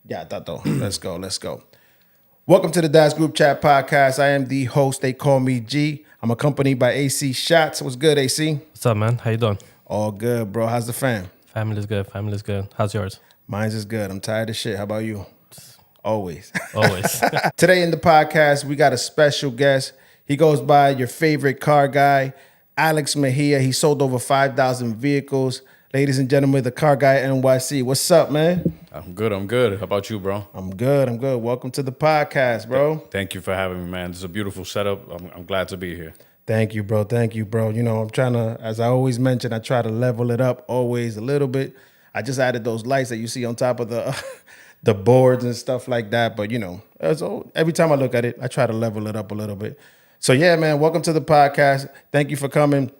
Yeah, Tato. Let's go. Let's go. Welcome to the Dash Group Chat Podcast. I am the host. They call me G. I'm accompanied by AC Shots. What's good, AC? What's up, man? How you doing? All good, bro. How's the fam? Family's good. Family's good. How's yours? Mine's is good. I'm tired of shit. How about you? Always. Always. Today in the podcast, we got a special guest. He goes by your favorite car guy, Alex Mejia. He sold over 5,000 vehicles. Ladies and gentlemen, the Car Guy NYC. What's up, man? I'm good. How about you, bro? I'm good. Welcome to the podcast, bro. Thank you for having me, man. This is a beautiful setup. I'm glad to be here. Thank you, bro. You know, I'm trying to, as I always mention, I try to level it up always a little bit. I just added those lights that you see on top of the boards and stuff like that. But, you know, every time I look at it, I try to level it up a little bit. So, yeah, man, welcome to the podcast. Thank you for coming.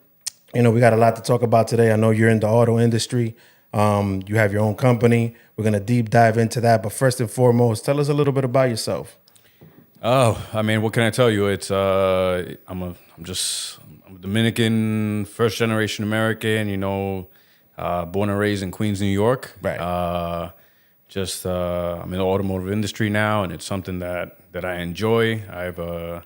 You know, we got a lot to talk about today. I know you're in the auto industry. You have your own company. We're going to deep dive into that. But first and foremost, tell us a little bit about yourself. Oh, I mean, what can I tell you? It's I'm a Dominican, first generation American, you know, born and raised in Queens, New York. Right. I'm in the automotive industry now, and it's something that I enjoy. I've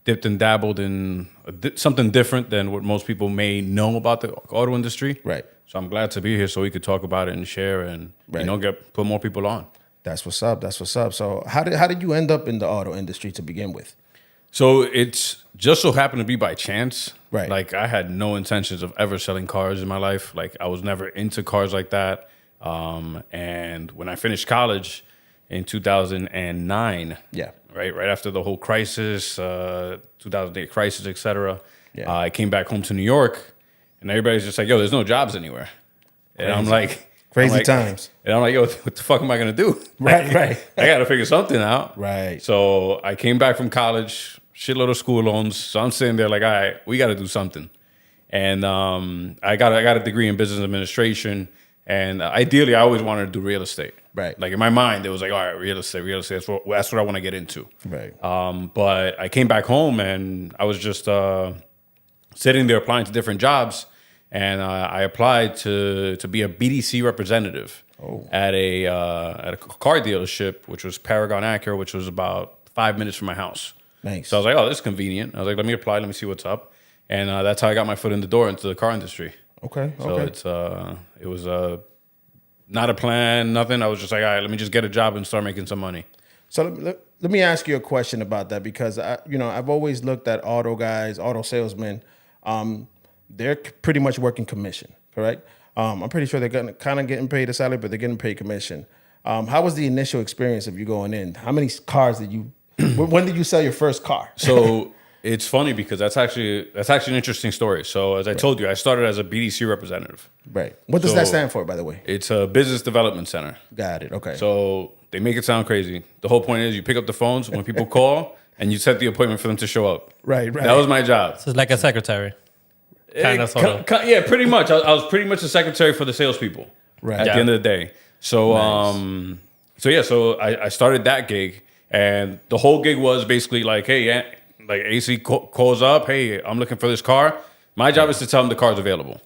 dipped and dabbled in something different than what most people may know about the auto industry. Right. So I'm glad to be here so we could talk about it and share and, right. you know, put more people on. That's what's up. So how did you end up in the auto industry to begin with? So it's just so happened to be by chance. Right. Like I had no intentions of ever selling cars in my life. Like I was never into cars like that. And when I finished college in 2009, yeah, right after the whole crisis, 2008 crisis, etc. Yeah. I came back home to New York, and everybody's just like, "Yo, there's no jobs anywhere." And I'm like, crazy times. And I'm like, "Yo, what the fuck am I gonna do?" Right. I got to figure something out. Right. So I came back from college, shitload of school loans. So I'm sitting there like, all right, we got to do something. And I got a degree in business administration. And ideally, I always wanted to do real estate. Right. Like in my mind, it was like, all right, real estate. That's what I want to get into. Right. But I came back home and I was just sitting there applying to different jobs. And I applied to be a BDC representative at a car dealership, which was Paragon Acura, which was about 5 minutes from my house. Nice. So I was like, oh, this is convenient. I was like, let me apply. Let me see what's up. And that's how I got my foot in the door into the car industry. Okay. So it was not a plan, nothing. I was just like, all right, let me just get a job and start making some money. So let me ask you a question about that because I've always looked at auto guys, auto salesmen. They're pretty much working commission, correct? I'm pretty sure they're kind of getting paid a salary, but they're getting paid commission. How was the initial experience of you going in? How many cars did you? When did you sell your first car? So it's funny because that's actually an interesting story. So as I told you, I started as a BDC representative. Right. What does that stand for, by the way? It's a business development center. Got it. Okay. So they make it sound crazy. The whole point is you pick up the phones when people call and you set the appointment for them to show up. Right. That was my job. So it's like a secretary. Kind of, sort of. Yeah, pretty much. I was pretty much the secretary for the salespeople. Right. At the end of the day. So, nice. So I started that gig, and the whole gig was basically like, hey, yeah, like AC calls up, hey, I'm looking for this car. My job is to tell them the car's available.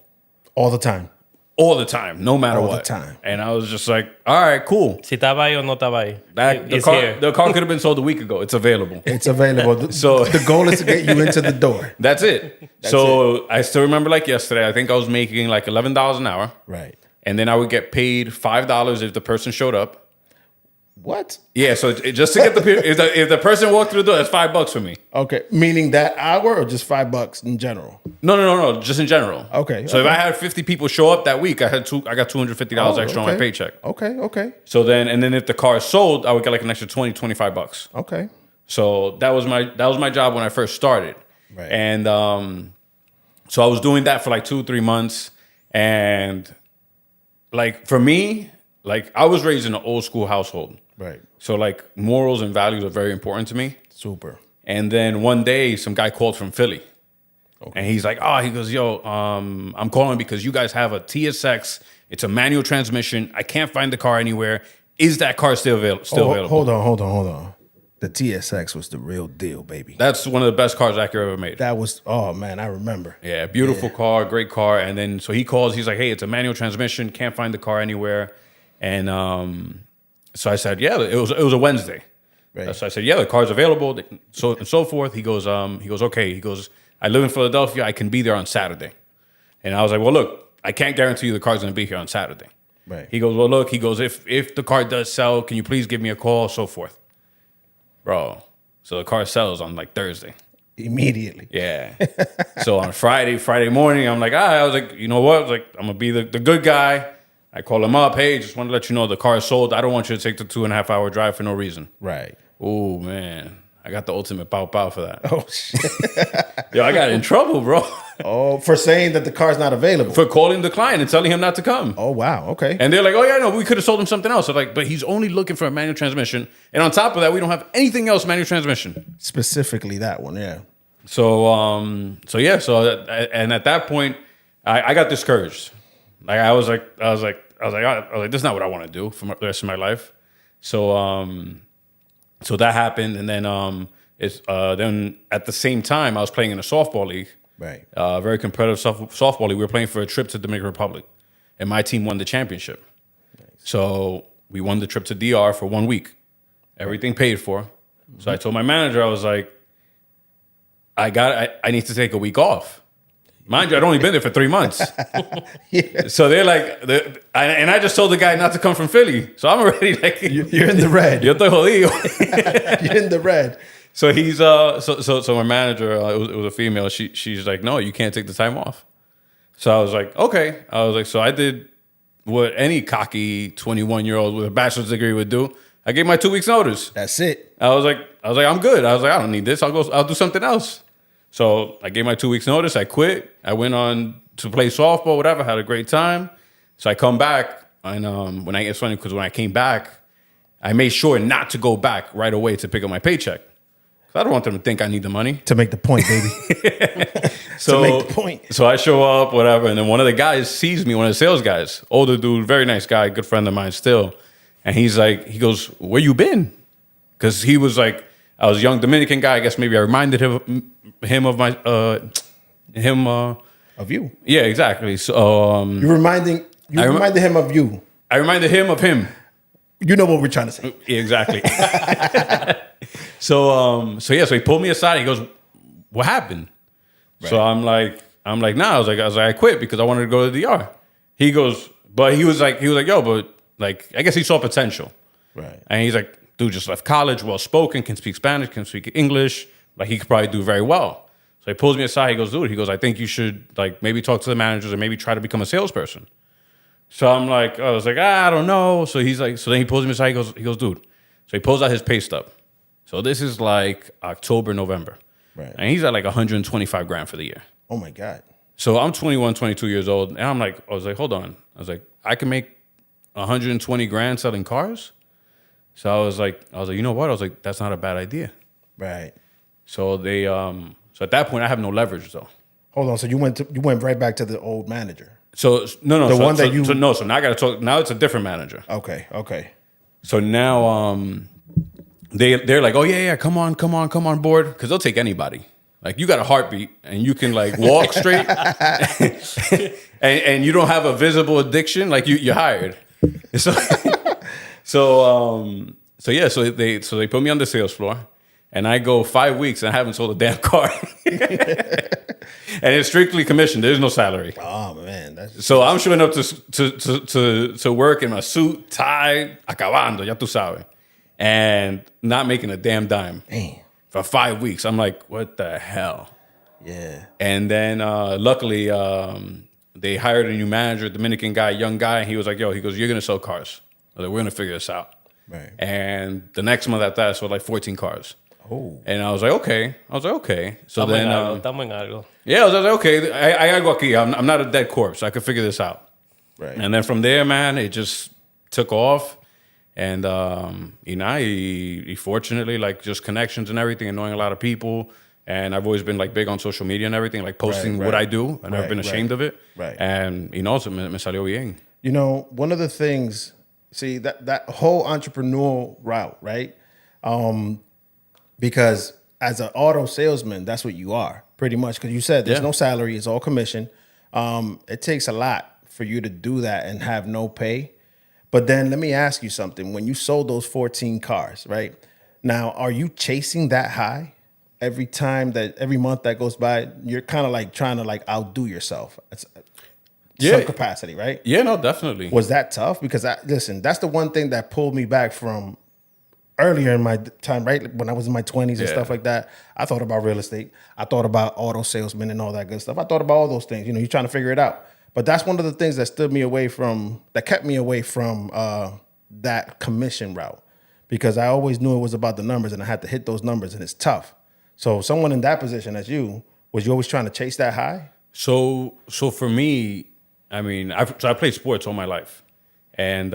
All the time. All the time, no matter what. All the time. And I was just like, all right, cool. Si estaba ahí o no estaba ahí. The car could have been sold a week ago. It's available. It's available. So the goal is to get you into the door. That's it. I still remember like yesterday, I think I was making like $11 an hour. Right. And then I would get paid $5 if the person showed up. What? Yeah, so just to get if the person walked through the door, that's $5 for me. Okay, meaning that hour or just $5 in general? No, just in general. Okay. So if I had 50 people show up that week, I got $250 extra on my paycheck. Okay. So then if the car is sold, I would get like an extra $20-$25. Okay. So that was my job when I first started. Right. And so I was doing that for like 2-3 months, and like for me, like I was raised in an old school household. Right. So like morals and values are very important to me. Super. And then one day some guy called from Philly. Okay. And he's like, he goes, yo, I'm calling because you guys have a TSX. It's a manual transmission. I can't find the car anywhere. Is that car still available? Hold on. The TSX was the real deal, baby. That's one of the best cars Acura ever made. That was, oh man, I remember. Yeah, beautiful car, great car. And then so he calls, he's like, hey, it's a manual transmission, can't find the car anywhere. And So I said, yeah, it was a Wednesday. Right. So I said, yeah, the car's available, so and so forth. He goes, okay. He goes, I live in Philadelphia. I can be there on Saturday. And I was like, well, look, I can't guarantee you the car's going to be here on Saturday. Right. He goes, well, look, he goes, if the car does sell, can you please give me a call, so forth. Bro, so the car sells on like Thursday. Immediately. Yeah. So on Friday morning, I'm like, I was like, you know what? I was like, I'm going to be the good guy. I call him up. Hey, just want to let you know the car is sold. I don't want you to take the 2.5 hour drive for no reason. Right. Oh, man. I got the ultimate pow for that. Oh, shit. Yo, I got in trouble, bro. Oh, for saying that the car's not available. For calling the client and telling him not to come. Oh, wow. Okay. And they're like, oh, yeah, no, we could have sold him something else. I'm like, but he's only looking for a manual transmission. And on top of that, we don't have anything else manual transmission. Specifically that one, yeah. And at that point, I got discouraged. Like I was like, this is not what I want to do for the rest of my life. So that happened, and then then at the same time, I was playing in a softball league, Right. Very competitive softball league. We were playing for a trip to Dominican Republic, and my team won the championship. Nice. So we won the trip to DR for 1 week, everything paid for. Mm-hmm. So I told my manager, I was like, I need to take a week off. Mind you, I'd only been there for 3 months. Yeah. So they're like, and I just told the guy not to come from Philly. So I'm already like, you're in the red. Yo estoy jodido. You're in the red. So he's so my manager, it was a female. She's like, no, you can't take the time off. So I was like, okay. I was like, so I did what any cocky 21-year-old with a bachelor's degree would do. I gave my 2 weeks notice. That's it. I was like, I'm good. I was like, I don't need this. I'll do something else. So I gave my 2 weeks notice. I quit. I went on to play softball, whatever. Had a great time. So I come back, and it's funny because when I came back, I made sure not to go back right away to pick up my paycheck. Because I don't want them to think I need the money. To make the point, baby. So, to make the point. So I show up, whatever, and then one of the guys sees me, one of the sales guys, older dude, very nice guy, good friend of mine still. And he goes, where you been? Because he was like, I was a young Dominican guy. I guess maybe I reminded him of my of you. Yeah, exactly. So you reminded him of you. I reminded him of him. You know what we're trying to say. Yeah, exactly. So he pulled me aside. He goes, "What happened?" Right. So I'm like, nah. I was like, I quit because I wanted to go to the DR. He goes, but he was like, yo, but like, I guess he saw potential. Right. And he's like, dude just left college, well spoken, can speak Spanish, can speak English. Like he could probably do very well. So he pulls me aside. He goes, dude, I think you should like maybe talk to the managers or maybe try to become a salesperson. So I was like, I don't know. So he's like, so then he pulls me aside. He goes, dude. So he pulls out his pay stub. So this is like October, November. Right. And he's at like 125 grand for the year. Oh my God. So I'm 21, 22 years old. And I was like, hold on. I was like, I can make 120 grand selling cars. So I was like, you know what? I was like, that's not a bad idea. Right. So so at that point I have no leverage though. Hold on. So you went right back to the old manager. So no. The so, one so, that you. So no. So now I got to talk. Now it's a different manager. Okay. So now they're like, oh yeah, come on board, because they'll take anybody. Like you got a heartbeat and you can like walk straight, and you don't have a visible addiction. Like you're hired. So they put me on the sales floor, and I go 5 weeks and I haven't sold a damn car. And it's strictly commission. There's no salary. Oh man! So I'm showing up to work in my suit, tie, acabando, ya tú sabes, and not making a damn dime. Damn. For 5 weeks. I'm like, what the hell? Yeah. And then luckily they hired a new manager, Dominican guy, young guy, and he was like, you're gonna sell cars. I was like, we're gonna figure this out. Right. And the next month after that, I sold like 14 cars. Oh. And I was like, okay. So then, Estamos en algo. yeah, I was like, okay, I gotta go aquí. I'm not a dead corpse. I could figure this out. Right. And then from there, man, it just took off. And, fortunately, like just connections and everything, and knowing a lot of people. And I've always been like big on social media and everything, like posting what I do. I've never been ashamed of it. Right. And, so me salió bien. You know, one of the things, see, that whole entrepreneurial route, right? Because as an auto salesman, that's what you are pretty much. Because you said there's no salary, it's all commission. It takes a lot for you to do that and have no pay. But then let me ask you something. When you sold those 14 cars, right? Now, are you chasing that high every month that goes by? You're kind of like trying to like outdo yourself. Some capacity, right? Yeah, no, definitely. Was that tough? Because listen, that's the one thing that pulled me back from earlier in my time, right? When I was in my 20s and stuff like that. I thought about real estate. I thought about auto salesmen and all that good stuff. I thought about all those things. You know, you're trying to figure it out. But that's one of the things that kept me away from that commission route, because I always knew it was about the numbers and I had to hit those numbers, and it's tough. So someone in that position as you, was you always trying to chase that high? So for me, I mean, I played sports all my life, and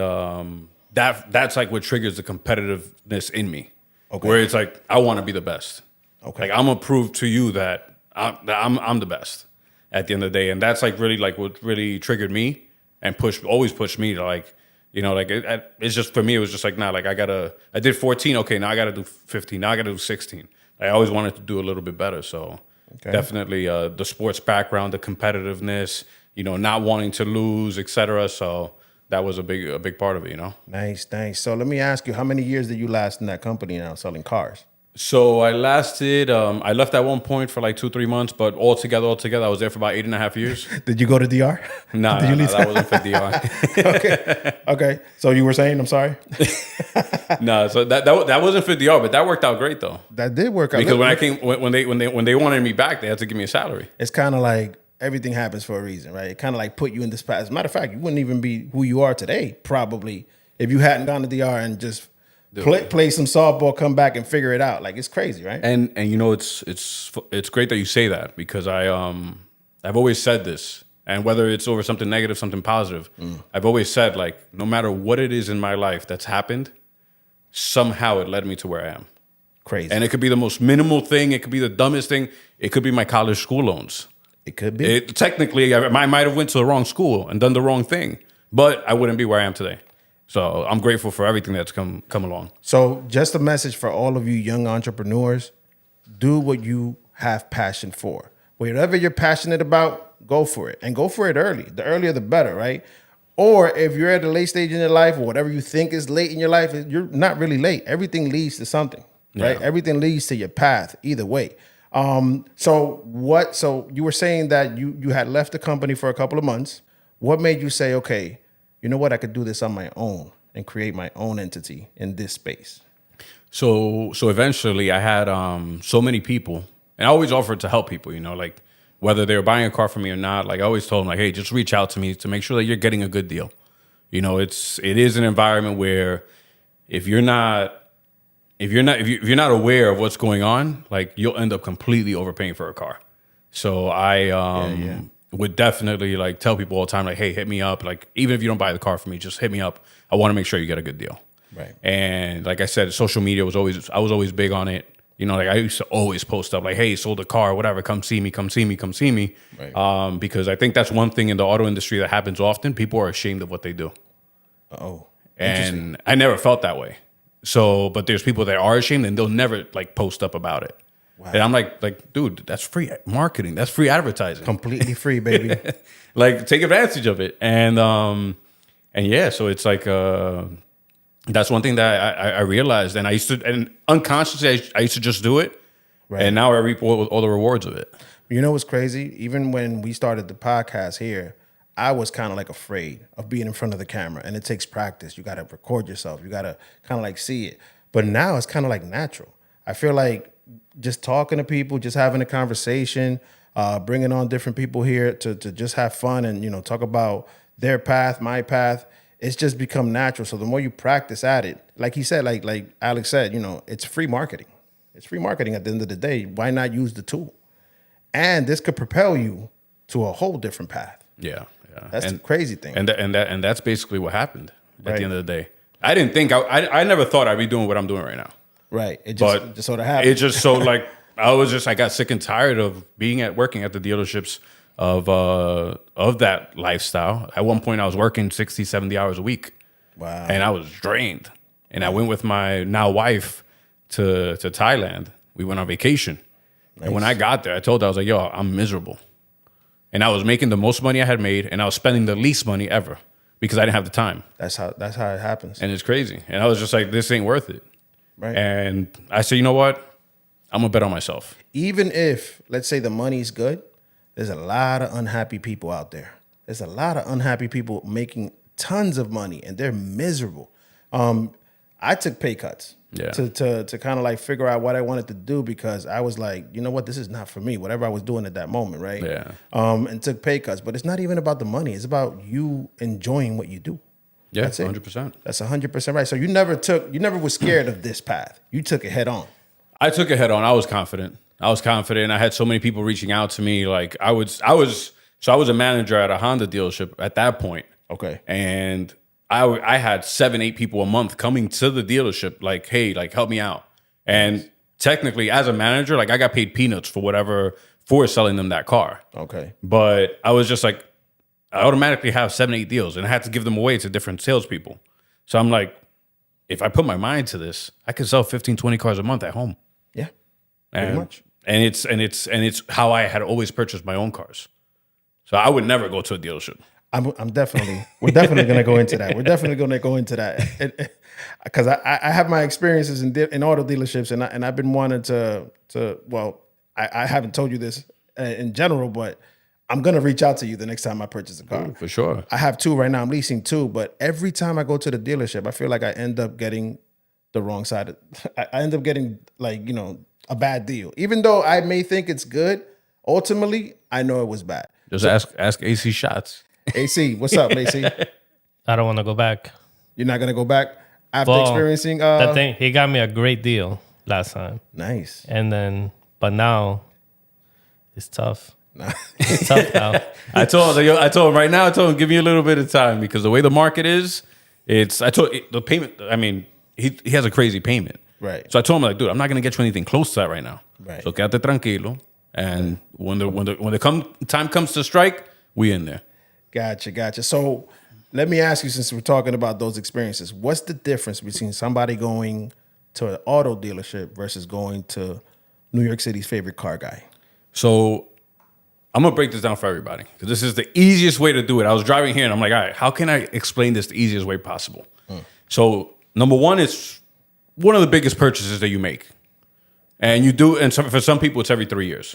that's like what triggers the competitiveness in me. Okay. Where it's like I want to be the best. Okay. Like I'm gonna prove to you that I'm the best at the end of the day, and that's like really like what really triggered me and always pushed me to like, you know, like it's just for me it was just like, nah, like I did 14, okay, now I gotta do 15, now I gotta do 16. I always wanted to do a little bit better, so definitely the sports background, the competitiveness, you know, not wanting to lose, etc. So that was a big part of it, you know. Nice. So let me ask you, how many years did you last in that company now selling cars? So I lasted, I left at one point for like 2-3 months, but altogether, I was there for about 8.5 years. Did you go to DR? No, that wasn't for DR. Okay. So you were saying, I'm sorry? No, so that wasn't for DR, but that worked out great though. That did work out. Because when they wanted me back, they had to give me a salary. It's kind of like everything happens for a reason, right? It kind of like put you in this path. As a matter of fact, you wouldn't even be who you are today, probably, if you hadn't gone to DR and just play some softball, come back and figure it out. Like, it's crazy, right? And you know, it's great that you say that, because I've always said this, and whether it's over something negative, something positive, I've always said, like, no matter what it is in my life that's happened, somehow it led me to where I am. Crazy. And it could be the most minimal thing. It could be the dumbest thing. It could be my college school loans. It could be. Technically, I might have went to the wrong school and done the wrong thing, but I wouldn't be where I am today. So I'm grateful for everything that's come along. So just a message for all of you young entrepreneurs: do what you have passion for. Whatever you're passionate about, go for it, and go for it early. The earlier, the better, right? Or if you're at a late stage in your life, or whatever you think is late in your life, you're not really late. Everything leads to something, right? Yeah. Everything leads to your path either way. So you were saying that you had left the company for a couple of months. What made you say, okay, you know what, I could do this on my own and create my own entity in this space? So eventually I had so many people, and I always offered to help people, you know, like whether they were buying a car from me or not. Like I always told them, like, hey, just reach out to me to make sure that you're getting a good deal. You know, it is an environment where if you're not aware of what's going on, like you'll end up completely overpaying for a car. So I would definitely like tell people all the time, like, hey, hit me up. Like, even if you don't buy the car from me, just hit me up. I want to make sure you get a good deal. Right. And like I said, social media I was always big on it. You know, like I used to always post up like, hey, sold a car, whatever, come see me. Right. Because I think that's one thing in the auto industry that happens often. People are ashamed of what they do. Oh, and I never felt that way. So, but there's people that are ashamed and they'll never like post up about it. Wow. And I'm like, dude, that's free marketing. That's free advertising. Completely free, baby. Like, take advantage of it. And yeah, so it's like, that's one thing that I realized. And I used to, and unconsciously, I used to just do it. Right. And now I reap all the rewards of it. You know what's crazy? Even when we started the podcast here, I was kind of like afraid of being in front of the camera, and it takes practice. You got to record yourself. You got to kind of like see it. But now it's kind of like natural. I feel like just talking to people, just having a conversation, bringing on different people here to just have fun and, you know, talk about their path, my path. It's just become natural. So the more you practice at it, like he said, like Alex said, you know, it's free marketing. It's free marketing at the end of the day. Why not use the tool? And this could propel you to a whole different path. Yeah. That's the crazy thing. And that's basically what happened at the end of the day. I didn't think, I never thought I'd be doing what I'm doing right now. Right. It just sort of happened. It just so like, I got sick and tired of working at the dealerships of that lifestyle. At one point I was working 60, 70 hours a week. Wow. And I was drained. And I went with my now wife to Thailand. We went on vacation. Nice. And when I got there, I told her, I was like, yo, I'm miserable. And I was making the most money I had made, and I was spending the least money ever. because I didn't have the time. That's how it happens. And it's crazy. And I was just like, this ain't worth it. Right. And I said, you know what? I'm gonna bet on myself. Even if, let's say, the money's good, there's a lot of unhappy people out there. There's a lot of unhappy people making tons of money and they're miserable. I took pay cuts to kind of like figure out what I wanted to do because I was like, you know what, this is not for me, whatever I was doing at that moment, right? Yeah. And took pay cuts. But it's not even about the money. It's about you enjoying what you do. Yeah, That's it. 100%. That's 100% right. So you never was scared of this path. You took it head on. I took it head on. I was confident. I had so many people reaching out to me. Like I was a manager at a Honda dealership at that point. Okay. And I had 7-8 people a month coming to the dealership like, hey, like help me out. And technically as a manager, like I got paid peanuts for selling them that car. Okay. But I was just like, I automatically have 7-8 deals and I had to give them away to different salespeople. So I'm like, if I put my mind to this, I could sell 15-20 cars a month at home. Yeah. Pretty much. And it's how I had always purchased my own cars. So I would never go to a dealership. we're definitely going to go into that. We're definitely going to go into that because I have my experiences in auto dealerships and I've been wanting to well, I haven't told you this in general, but I'm going to reach out to you the next time I purchase a car. Ooh, for sure. I have 2 right now. I'm leasing 2, but every time I go to the dealership, I feel like I end up getting the wrong side. I end up getting like, a bad deal. Even though I may think it's good, ultimately, I know it was bad. Just ask AC Shots. AC, what's up, AC? I don't want to go back. You're not going to go back after Well, experiencing... That thing, he got me a great deal last time. Nice. But now it's tough. It's tough now. I told him right now, give me a little bit of time because the way the market is, the payment, I mean, he has a crazy payment. Right. So I told him like, dude, I'm not going to get you anything close to that right now. Right. So quédate tranquilo. And when the time comes to strike, we in there. Gotcha. So let me ask you, since we're talking about those experiences, what's the difference between somebody going to an auto dealership versus going to New York City's favorite car guy? So I'm going to break this down for everybody because this is the easiest way to do it. I was driving here and I'm like, all right, how can I explain this the easiest way possible? So number one, it's one of the biggest purchases that you make. And you do, and for some people, it's every 3 years.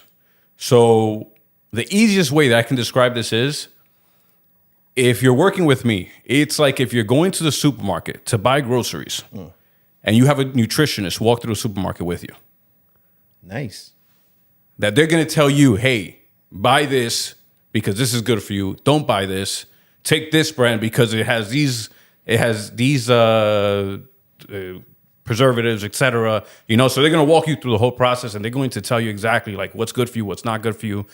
So the easiest way that I can describe this is, if you're working with me, it's like if you're going to the supermarket to buy groceries and you have a nutritionist walk through the supermarket with you. Nice. That they're going to tell you, hey, buy this because this is good for you. Don't buy this. Take this brand because it has these preservatives, etc. So they're going to walk you through the whole process and they're going to tell you exactly like what's good for you, what's not good for you,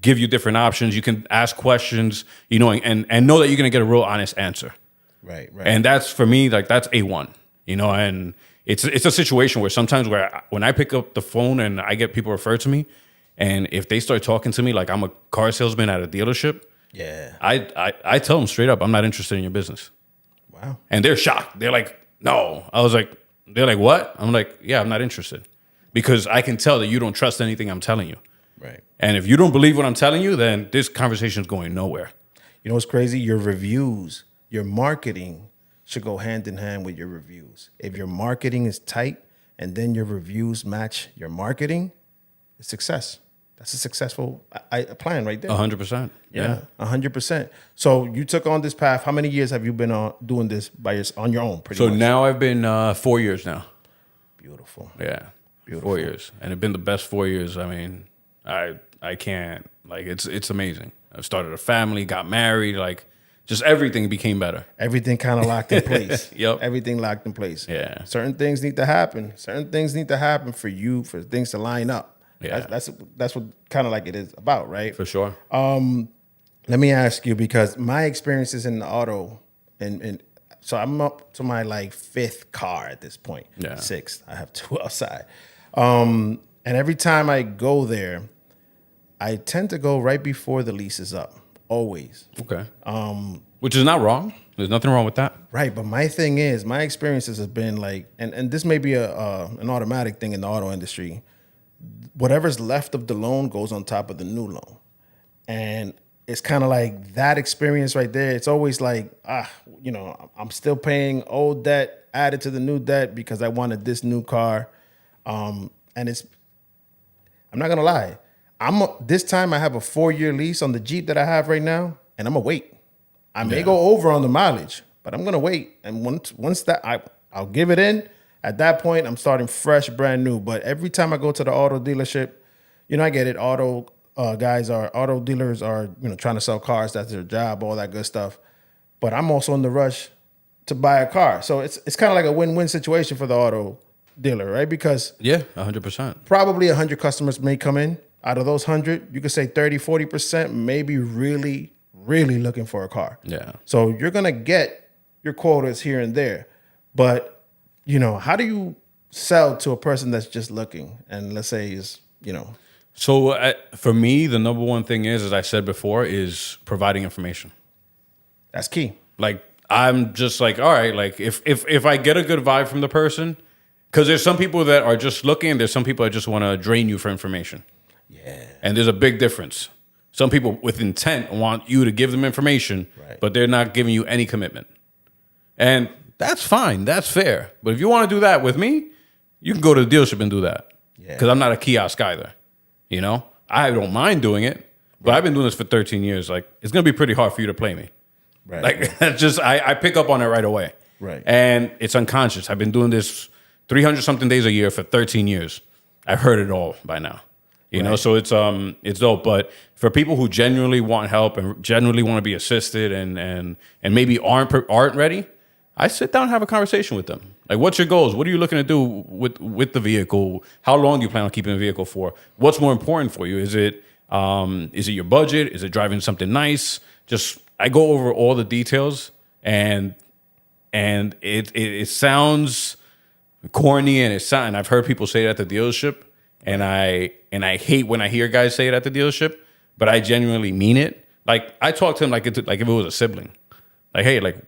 give you different options. You can ask questions, and know that you're going to get a real honest answer. Right. And that's, for me, like that's A1, and it's a situation where sometimes when I pick up the phone and I get people referred to me, and if they start talking to me like I'm a car salesman at a dealership, yeah, I tell them straight up, I'm not interested in your business. Wow. And they're shocked. They're like, no. They're like, what? I'm like, yeah, I'm not interested. Because I can tell that you don't trust anything I'm telling you. Right. And if you don't believe what I'm telling you, then this conversation is going nowhere. You know what's crazy? Your reviews, your marketing should go hand in hand with your reviews. If your marketing is tight and then your reviews match your marketing, it's success. That's a successful plan right there. 100%. Yeah. 100%. So you took on this path. How many years have you been doing this on your own? Pretty much. So now I've been 4 years now. Beautiful. Yeah. Beautiful. 4 years. And it's been the best 4 years. I mean, I can't, like, it's amazing. I started a family, got married, like, just everything became better. Everything kind of locked in place. Yep. Everything locked in place. Yeah. Certain things need to happen. Certain things need to happen for things to line up. Yeah. That's what kind of like it is about, right? For sure. Let me ask you, because my experiences in the auto, and so I'm up to my like 5th car at this point. Yeah. 6th. I have 2 outside. And every time I go there, I tend to go right before the lease is up. Always. Okay. Which is not wrong. There's nothing wrong with that. Right, but my thing is, my experiences have been like, and this may be an automatic thing in the auto industry. Whatever's left of the loan goes on top of the new loan. And it's kind of like that experience right there. It's always like, I'm still paying old debt added to the new debt because I wanted this new car. And I'm not gonna lie. This time I have a 4-year lease on the Jeep that I have right now, and I'm gonna wait. I may go over on the mileage, but I'm gonna wait. And once that I'll give it in. At that point, I'm starting fresh, brand new. But every time I go to the auto dealership, I get it. Auto dealers are, trying to sell cars. That's their job, all that good stuff. But I'm also in the rush to buy a car. So it's kind of like a win-win situation for the auto dealer, right? Because 100%. probably 100 customers may come in. Out of those 100, you could say 30, 40% may be really, really looking for a car. Yeah. So So you're going to get your quotas here and there. But, how do you sell to a person that's just looking and let's say is, So for me, the number one thing is, as I said before, is providing information. that's key. Like, I'm just like, all right, like if I get a good vibe from the person, because there's some people that are just looking, there's some people that just want to drain you for information. Yeah. And there's a big difference. Some people with intent want you to give them information, Right. but they're not giving you any commitment. And that's fine. That's fair. But if you want to do that with me, you can go to the dealership and do that. Yeah. Because I'm not a kiosk either. I don't mind doing it, but I've been doing this for 13 years. Like, it's going to be pretty hard for you to play me. Right. Like, that's just, I pick up on it right away. Right. And it's unconscious. I've been doing this 300 something days a year for 13 years. I've heard it all by now. You know, so it's dope. But for people who genuinely want help and genuinely want to be assisted and maybe aren't ready, I sit down and have a conversation with them. Like, what's your goals? What are you looking to do with the vehicle? How long do you plan on keeping the vehicle for? What's more important for you? Is it your budget? Is it driving something nice? Just, I go over all the details, and it sounds corny, and I've heard people say it at the dealership, and I hate when I hear guys say it at the dealership, but I genuinely mean it. Like, I talk to him like if it was a sibling. Like, hey, like,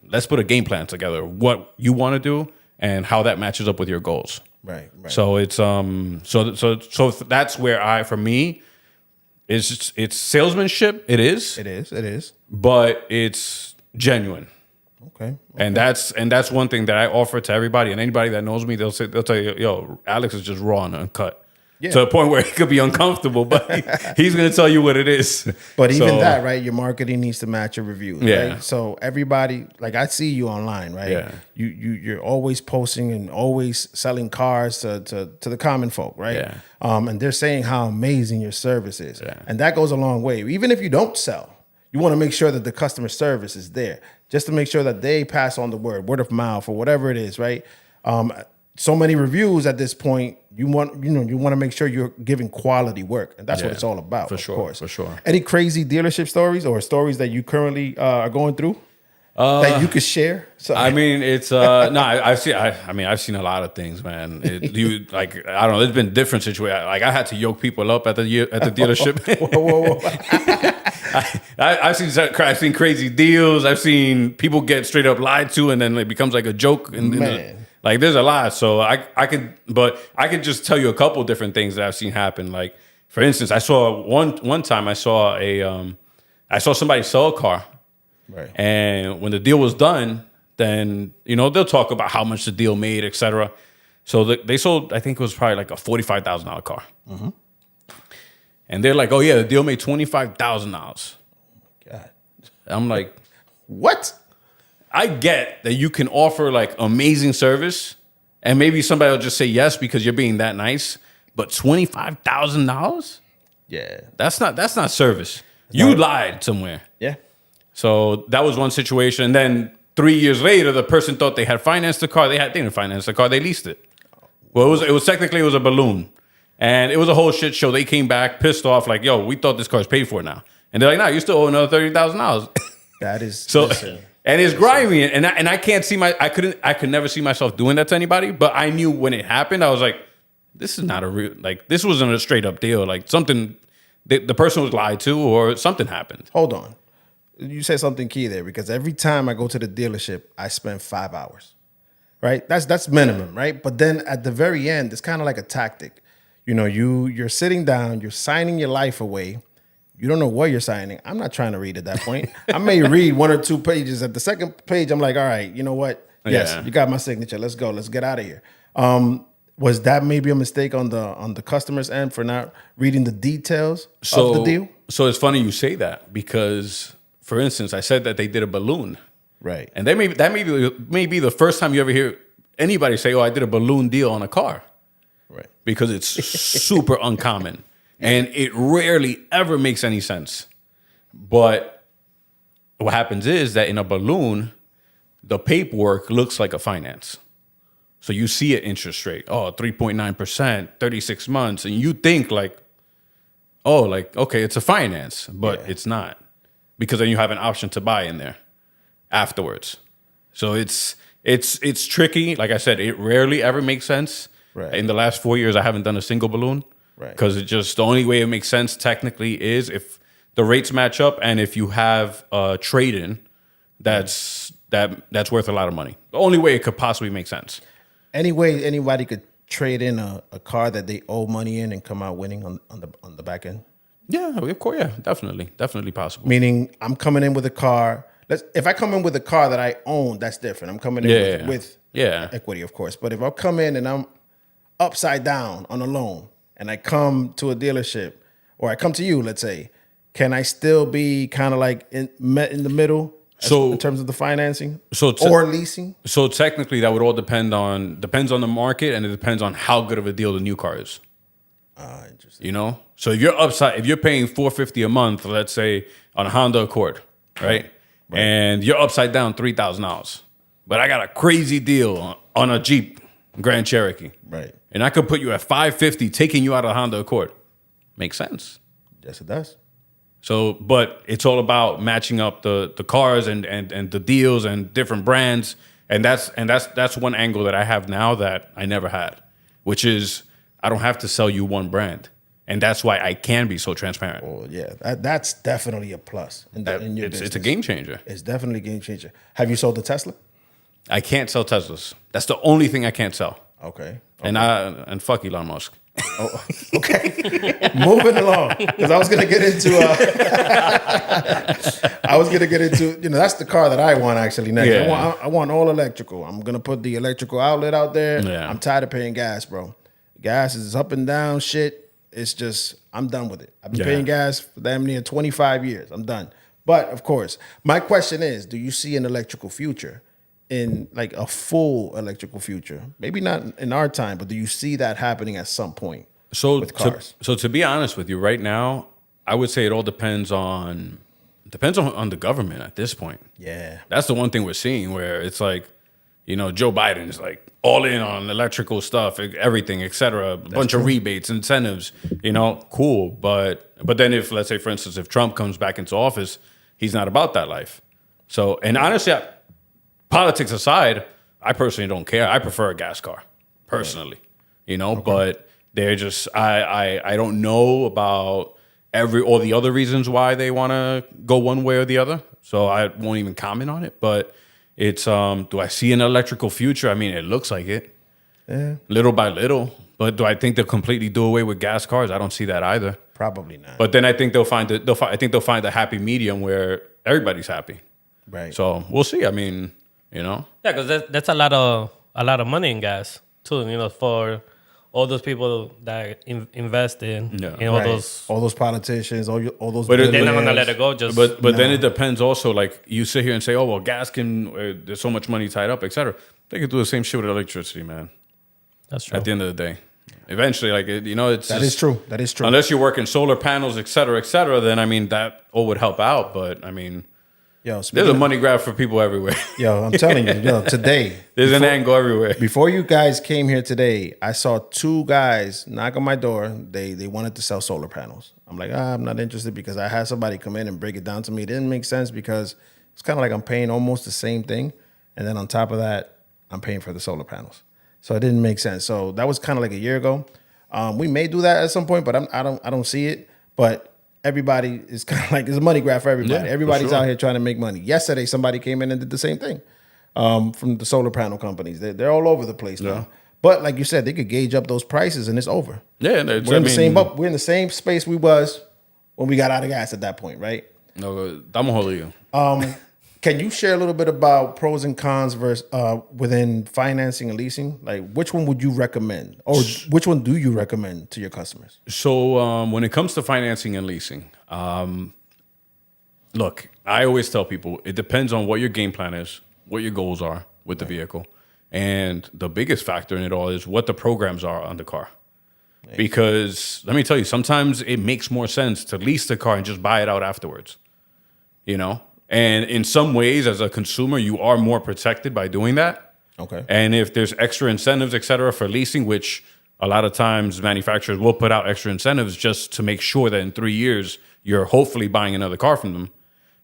let's put a game plan together, what you want to do and how that matches up with your goals. Right. So it's so that's where for me, it's salesmanship. It is, but it's genuine. Okay. And that's one thing that I offer to everybody, and anybody that knows me, they'll tell you, yo, Alex is just raw and uncut. Yeah. To the point where he could be uncomfortable, but he's going to tell you what it is. But even So, that, right? Your marketing needs to match your reviews. Yeah. Right? So everybody, like, I see you online, right? Yeah. You're always posting and always selling cars to the common folk, right? Yeah. And they're saying how amazing your service is, Yeah. and that goes a long way. Even if you don't sell, you want to make sure that the customer service is there, just to make sure that they pass on the word of mouth, or whatever it is, right? So many reviews at this point. You want to make sure you're giving quality work, and that's what Yeah, it's all about. for sure, of course. for sure. Any crazy dealership stories or stories that you currently are going through that you could share? So, I mean, it's no. I've seen a lot of things, man. I don't know. There's been different situations. Like, I had to yoke people up at the dealership. whoa. I've seen crazy deals. I've seen people get straight up lied to, and then it becomes like a joke. Man. Like, there's a lot. So I could just tell you a couple different things that I've seen happen. Like, for instance, I saw one time I saw somebody sell a car. Right. And when the deal was done, then, they'll talk about how much the deal made, et cetera. So they sold, I think it was probably like a $45,000 car. Mm-hmm. And they're like, oh yeah, the deal made $25,000. God. I'm like, What? I get that you can offer like amazing service, and maybe somebody will just say yes because you're being that nice, but $25,000? Yeah. That's not service. You lied somewhere. Yeah. So that was one situation. And then 3 years later, the person thought they had financed the car. They didn't finance the car. They leased it. Well, it was technically a balloon, and it was a whole shit show. They came back pissed off, like, "Yo, we thought this car's paid for now," and they're like, "Nah, you still owe another $30,000." That is So, listen. and it's grimy, and I can't see I could never see myself doing that to anybody. But I knew when it happened, I was like, "This is not a real, like, this wasn't a straight up deal. Like, something, the person was lied to, or something happened." Hold on. You said something key there, because every time I go to the dealership, I spend 5 hours. Right? That's minimum, right? But then at the very end, it's kind of like a tactic. You're sitting down, you're signing your life away. you don't know what you're signing. I'm not trying to read at that point. I may read 1 or 2 pages. At the second page, I'm like, all right, you know what? Yes, Yeah. you got my signature. Let's go. Let's get out of here. Was that maybe a mistake on the customer's end for not reading the details of the deal? So it's funny you say that because, for instance, I said that they did a balloon. Right. And that may be the first time you ever hear anybody say, "Oh, I did a balloon deal on a car," Right. because it's super uncommon and it rarely ever makes any sense. But what happens is that in a balloon, the paperwork looks like a finance. So you see an interest rate, 3.9%, 36 months, and you think like, okay, it's a finance, but it's not, because then you have an option to buy in there afterwards. So it's tricky. Like I said, it rarely ever makes sense. Right. In the last 4 years, I haven't done a single balloon. Right. Because it just, the only way it makes sense technically is if the rates match up and if you have a trade-in that's worth a lot of money. The only way it could possibly make sense. Any way anybody could trade in a car that they owe money in and come out winning on the back end? Yeah, of course, yeah, definitely possible. Meaning, I'm coming in with a car. If I come in with a car that I own, that's different. I'm coming in with equity, of course. But if I come in and I'm upside down on a loan, and I come to a dealership, or I come to you, let's say, can I still be kind of like met in the middle? So in terms of the financing, or leasing. So technically, that would all depends on the market, and it depends on how good of a deal the new car is. Interesting. You know, so if you're paying $450 a month, let's say on a Honda Accord, right? And you're upside down $3,000, but I got a crazy deal on a Jeep Grand Cherokee, right? And I could put you at $550, taking you out of the Honda Accord. Makes sense. Yes, it does. So, but it's all about matching up the cars and the deals and different brands, and that's one angle that I have now that I never had, which is I don't have to sell you one brand, and that's why I can be so transparent. Oh yeah, that's definitely a plus in your business. It's a game changer. It's definitely a game changer. Have you sold a Tesla? I can't sell Teslas. That's the only thing I can't sell. Okay. And fuck Elon Musk. Oh, okay. Moving along, because I was gonna get into that's the car that I want actually next. Yeah. I want all electrical. I'm gonna put the electrical outlet out there. Yeah. I'm tired of paying gas, bro. Gas is up and down shit. It's just, I'm done with it. I've been paying gas for damn near 25 years. I'm done. But of course, my question is, do you see an electrical future? In like a full electrical future, maybe not in our time, but do you see that happening at some point with cars? So to be honest with you, right now, I would say it all depends on the government at this point. Yeah, that's the one thing we're seeing where it's like, Joe Biden's like all in on electrical stuff, everything, etc. A bunch of rebates, incentives, cool. But then if, let's say, for instance, if Trump comes back into office, he's not about that life. So, and honestly, politics aside, I personally don't care. I prefer a gas car, personally, but they're just, I don't know about all the other reasons why they want to go one way or the other. So I won't even comment on it, but it's, do I see an electrical future? I mean, it looks like it, little by little, but do I think they'll completely do away with gas cars? I don't see that either. Probably not. But then I think they'll find a happy medium where everybody's happy. Right. So we'll see. I mean, Yeah, because that's a lot of money in gas too. For all those people that invest in all those politicians, all those. But they're not gonna let it go. Then it depends also. Like you sit here and say, oh well, gas can. There's so much money tied up, etc. They could do the same shit with electricity, man. That's true. At the end of the day, eventually, it's that is true. That is true. Unless you're working solar panels, etc., then I mean that all would help out. But I mean. There's a money grab for people everywhere. I'm telling you, today. There's an angle everywhere. Before you guys came here today, I saw 2 guys knock on my door. They wanted to sell solar panels. I'm like, I'm not interested because I had somebody come in and break it down to me. It didn't make sense because it's kind of like I'm paying almost the same thing. And then on top of that, I'm paying for the solar panels. So it didn't make sense. So that was kind of like a year ago. We may do that at some point, but I don't see it. But everybody is kind of like, it's a money grab for everybody. Yeah, everybody's out here trying to make money. Yesterday, somebody came in and did the same thing from the solar panel companies. They're all over the place now. But like you said, they could gauge up those prices and it's over. Yeah, we're in the same space we was when we got out of gas at that point, right? No, estamos jodidos. Can you share a little bit about pros and cons versus within financing and leasing? Like, which one would you recommend, or which one do you recommend to your customers? So when it comes to financing and leasing, look, I always tell people it depends on what your game plan is, what your goals are with the vehicle, and the biggest factor in it all is what the programs are on the car. Nice. Because let me tell you, sometimes it makes more sense to lease the car and just buy it out afterwards. You know. And in some ways, as a consumer, you are more protected by doing that. Okay. And if there's extra incentives, et cetera, for leasing, which a lot of times manufacturers will put out extra incentives just to make sure that in 3 years, you're hopefully buying another car from them,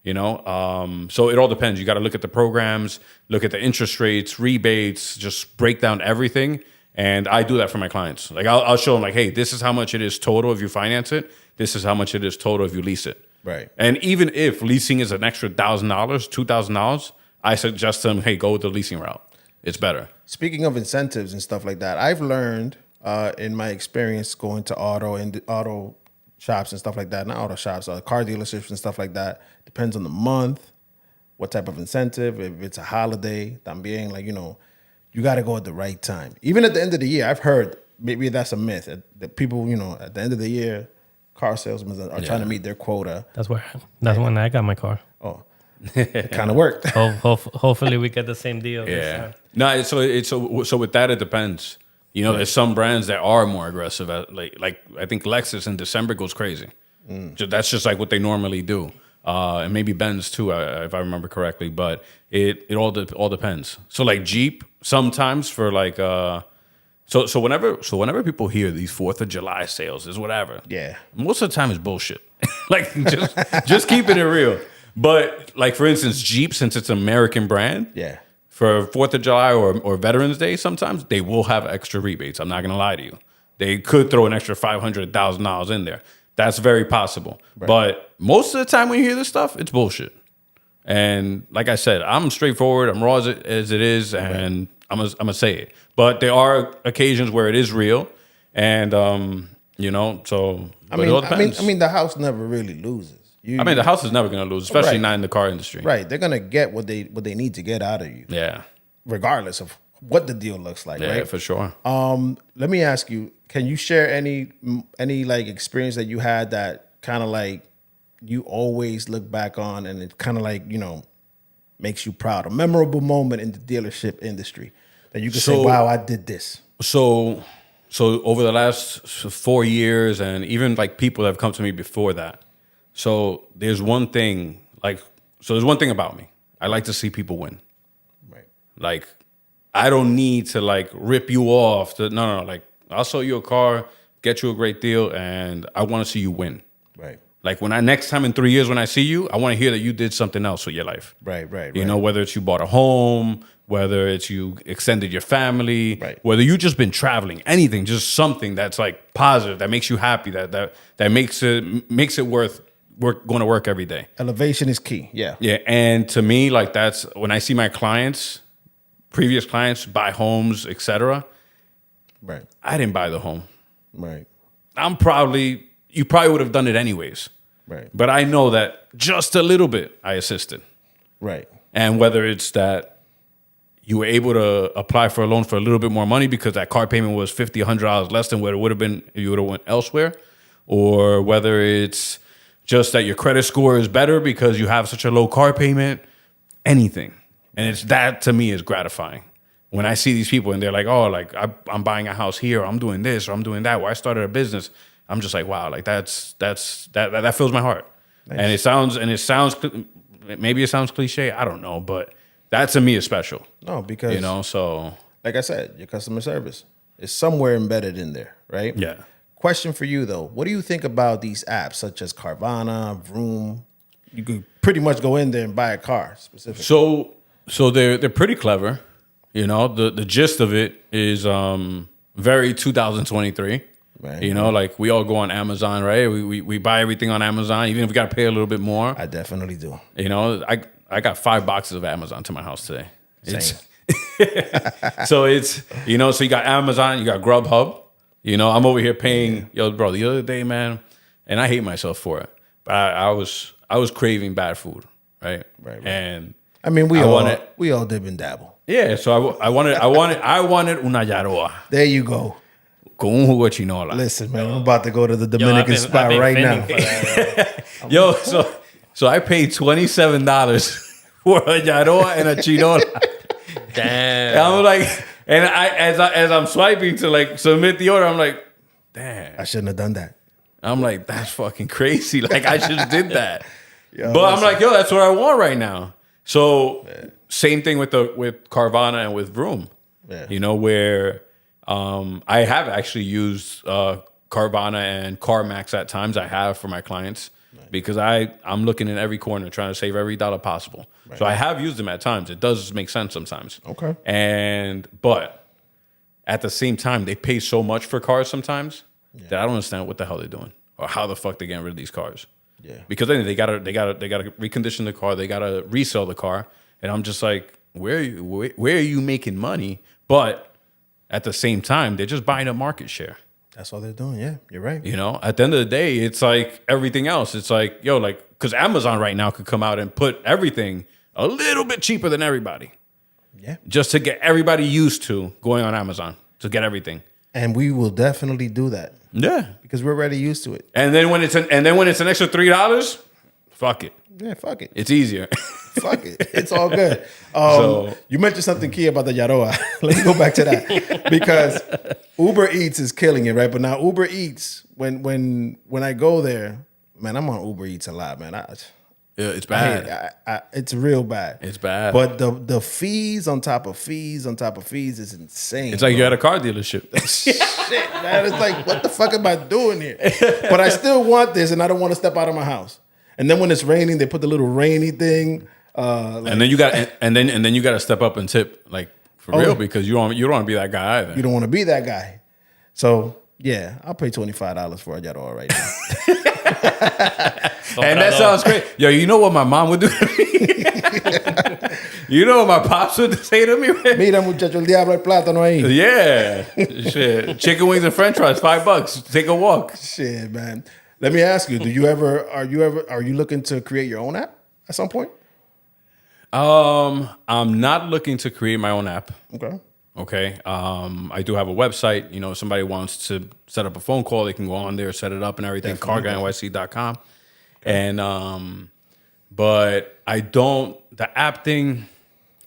you know? So it all depends. You got to look at the programs, look at the interest rates, rebates, just break down everything. And I do that for my clients. Like I'll show them like, hey, this is how much it is total if you finance it. This is how much it is total if you lease it. Right. And even if leasing is an extra $1,000, $2,000, I suggest them, hey, go with the leasing route. It's better. Speaking of incentives and stuff like that, I've learned in my experience going to auto shops and stuff like that, not auto shops, car dealerships and stuff like that. Depends on the month, what type of incentive, if it's a holiday, también, like, you know, you got to go at the right time. Even at the end of the year, I've heard, maybe that's a myth, that people, you know, at the end of the year, car salesmen are trying to meet their quota. That's when I got my car. Oh, it kind of worked. Hopefully we get the same deal. Yeah. No, so with that, it depends. You know, there's some brands that are more aggressive. Like I think Lexus in December goes crazy. So that's just like what they normally do. And maybe Benz too, if I remember correctly. But it all depends. So like Jeep, sometimes for like So whenever people hear these 4th of July sales is whatever. Yeah. Most of the time it's bullshit. Like just keeping it real. But like for instance, Jeep, since it's an American brand, yeah, for 4th of July or Veterans Day, sometimes they will have extra rebates. I'm not gonna lie to you. They could throw an extra $500,000 in there. That's very possible. Right. But most of the time when you hear this stuff, it's bullshit. And like I said, I'm straightforward. I'm raw as it is, and I'm gonna say it. But there are occasions where it is real, and you know. So I mean, the house never really loses. The house is never gonna lose, especially not in the car industry. Right, they're gonna get what they need to get out of you. Yeah, regardless of what the deal looks like. Yeah, right? For sure. Let me ask you: can you share any like experience that you had that kind of like you always look back on, and it kind of like, you know, makes you proud, a memorable moment in the dealership industry that you can say, wow, I did this. So over the last 4 years, and even like people that have come to me before that. So there's one thing about me. I like to see people win. Right. Like, I don't need to like rip you off. No. Like, I'll sell you a car, get you a great deal, and I want to see you win. Right. Like next time in 3 years when I see you, I want to hear that you did something else with your life. Right. You know, whether it's you bought a home, whether it's you extended your family, whether you just been traveling, anything, just something that's like positive, that makes you happy, that makes it worth going to work every day. Elevation is key. Yeah. Yeah. And to me, like that's when I see my previous clients buy homes, etc. Right. I didn't buy the home. Right. You probably would have done it anyways. Right. But I know that just a little bit I assisted. Right. And whether it's that you were able to apply for a loan for a little bit more money because that car payment was $50, $100 less than what it would have been if you would have went elsewhere, or whether it's just that your credit score is better because you have such a low car payment, anything. And it's that to me is gratifying. When I see these people and they're like, oh, like I'm buying a house here, or I'm doing this, or I'm doing that, or I started a business. I'm just like, wow, like that fills my heart. Nice. And it sounds maybe it sounds cliche, I don't know, but that to me is special. No, because, you know, so like I said, your customer service is somewhere embedded in there, right? Yeah. Question for you though, what do you think about these apps such as Carvana, Vroom? You could pretty much go in there and buy a car specifically. So they're pretty clever. You know, the gist of it is very 2023. Right. You know, like we all go on Amazon, right? We buy everything on Amazon, even if we got to pay a little bit more. I definitely do. You know, I got 5 boxes of Amazon to my house today. So it's, you know, so you got Amazon, you got Grubhub. You know, I'm over here paying, yo, bro, the other day, man, and I hate myself for it. But I was craving bad food, right? Right. And I mean, we all dib and dabble. yeah, so I wanted una yaroa There you go. con un jugo de chinola. Listen, man, I'm about to go to the I've Dominican been spot right fending now. for that, Yo, so I paid $27 for a yaroa and a chinola. Damn. And I'm like, and as I'm swiping to like submit the order, I'm like, damn. I shouldn't have done that. I'm like, that's fucking crazy. Like I just did that. Yo, But I'm like, yo, that's what I want right now. So same thing with Carvana and with Vroom. Yeah. You know, where I have actually used Carvana and CarMax at times. I have for my clients because I'm looking in every corner trying to save every dollar possible. Right. So I have used them at times. It does make sense sometimes. Okay. But at the same time, they pay so much for cars sometimes that I don't understand what the hell they're doing or how the fuck they're getting rid of these cars. Yeah. Because then they gotta recondition the car, they gotta resell the car, and I'm just like, where are you making money? But at the same time, they're just buying up market share. That's all they're doing. Yeah, you're right. You know, at the end of the day, it's like everything else. It's like, yo, like, because Amazon right now could come out and put everything a little bit cheaper than everybody. Yeah. Just to get everybody used to going on Amazon to get everything. And we will definitely do that. Yeah. Because we're already used to it. And then when it's an extra $3, fuck it. Yeah, fuck it. It's easier. Fuck it. It's all good. So, you mentioned something key about the Yaroa. Let's go back to that. Because Uber Eats is killing it, right? But now Uber Eats, when I go there, man, I'm on Uber Eats a lot, man. Yeah, it's bad. It's real bad. It's bad. But the fees on top of fees on top of fees is insane. It's like you're at a car dealership. Shit, man. It's like, what the fuck am I doing here? But I still want this, and I don't want to step out of my house. And then when it's raining, they put the little rainy thing. And then you got you got to step up and tip, like for real, because you don't want to be that guy either. You don't want to be that guy. So yeah, I'll pay $25 for a Yaroa right now. And that sounds great. Yo, you know what my mom would do to me? You know what my pops would say to me? Mira, muchacho, el diablo, el plátano ahí. Yeah. Shit. Chicken wings and french fries, $5. Take a walk. Shit, man. Let me ask you, are you looking to create your own app at some point? I'm not looking to create my own app. Okay. I do have a website. You know, if somebody wants to set up a phone call, they can go on there, set it up and everything, carguynyc.com. And but I don't, the app thing,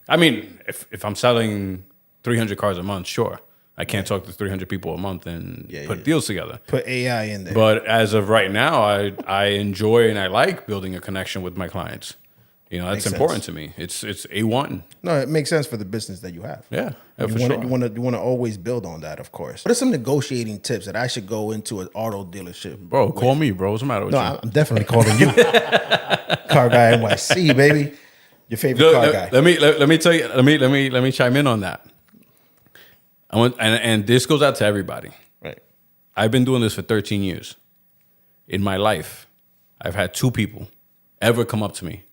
I mean, if I'm selling 300 cars a month, sure. I can't talk to 300 people a month and put deals together. Put AI in there. But as of right now, I enjoy and I like building a connection with my clients. You know, that's important to me. It's A1. No, it makes sense for the business that you have. Yeah, for sure. You want to always build on that, of course. What are some negotiating tips that I should go into an auto dealership? Bro, call me, bro. What's the matter with you? No, I'm definitely calling you. Car Guy NYC, baby. Your favorite car guy. Let me tell you. Let me chime in on that. And this goes out to everybody. Right. I've been doing this for 13 years. In my life, I've had 2 people ever come up to me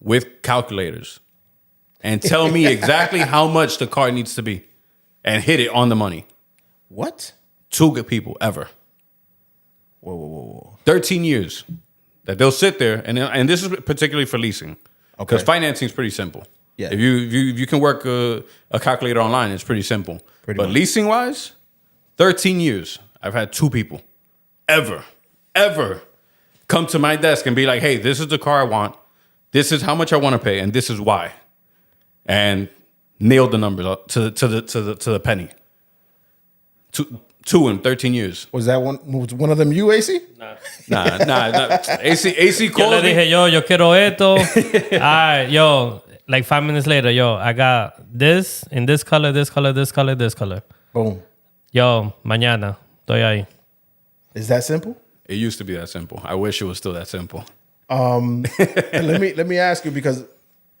with calculators and tell me exactly how much the car needs to be and hit it on the money. What? 2 good people ever. Whoa. 13 years that they'll sit there, and this is particularly for leasing. Because financing is pretty simple. Yeah. If you can work a calculator online, it's pretty simple. But leasing wise, 13 years, I've had 2 people ever come to my desk and be like, "Hey, this is the car I want. This is how much I want to pay, and this is why," and nailed the numbers up to the penny. 2 in 13 years. Was one of them you, AC? Nah. AC called Yo le me. dije, yo quiero esto. Yo, like 5 minutes later, yo, I got this in this color, this color, this color, this color. Boom. Yo, mañana, estoy ahí. Is that simple? It used to be that simple. I wish it was still that simple. And let me ask you, because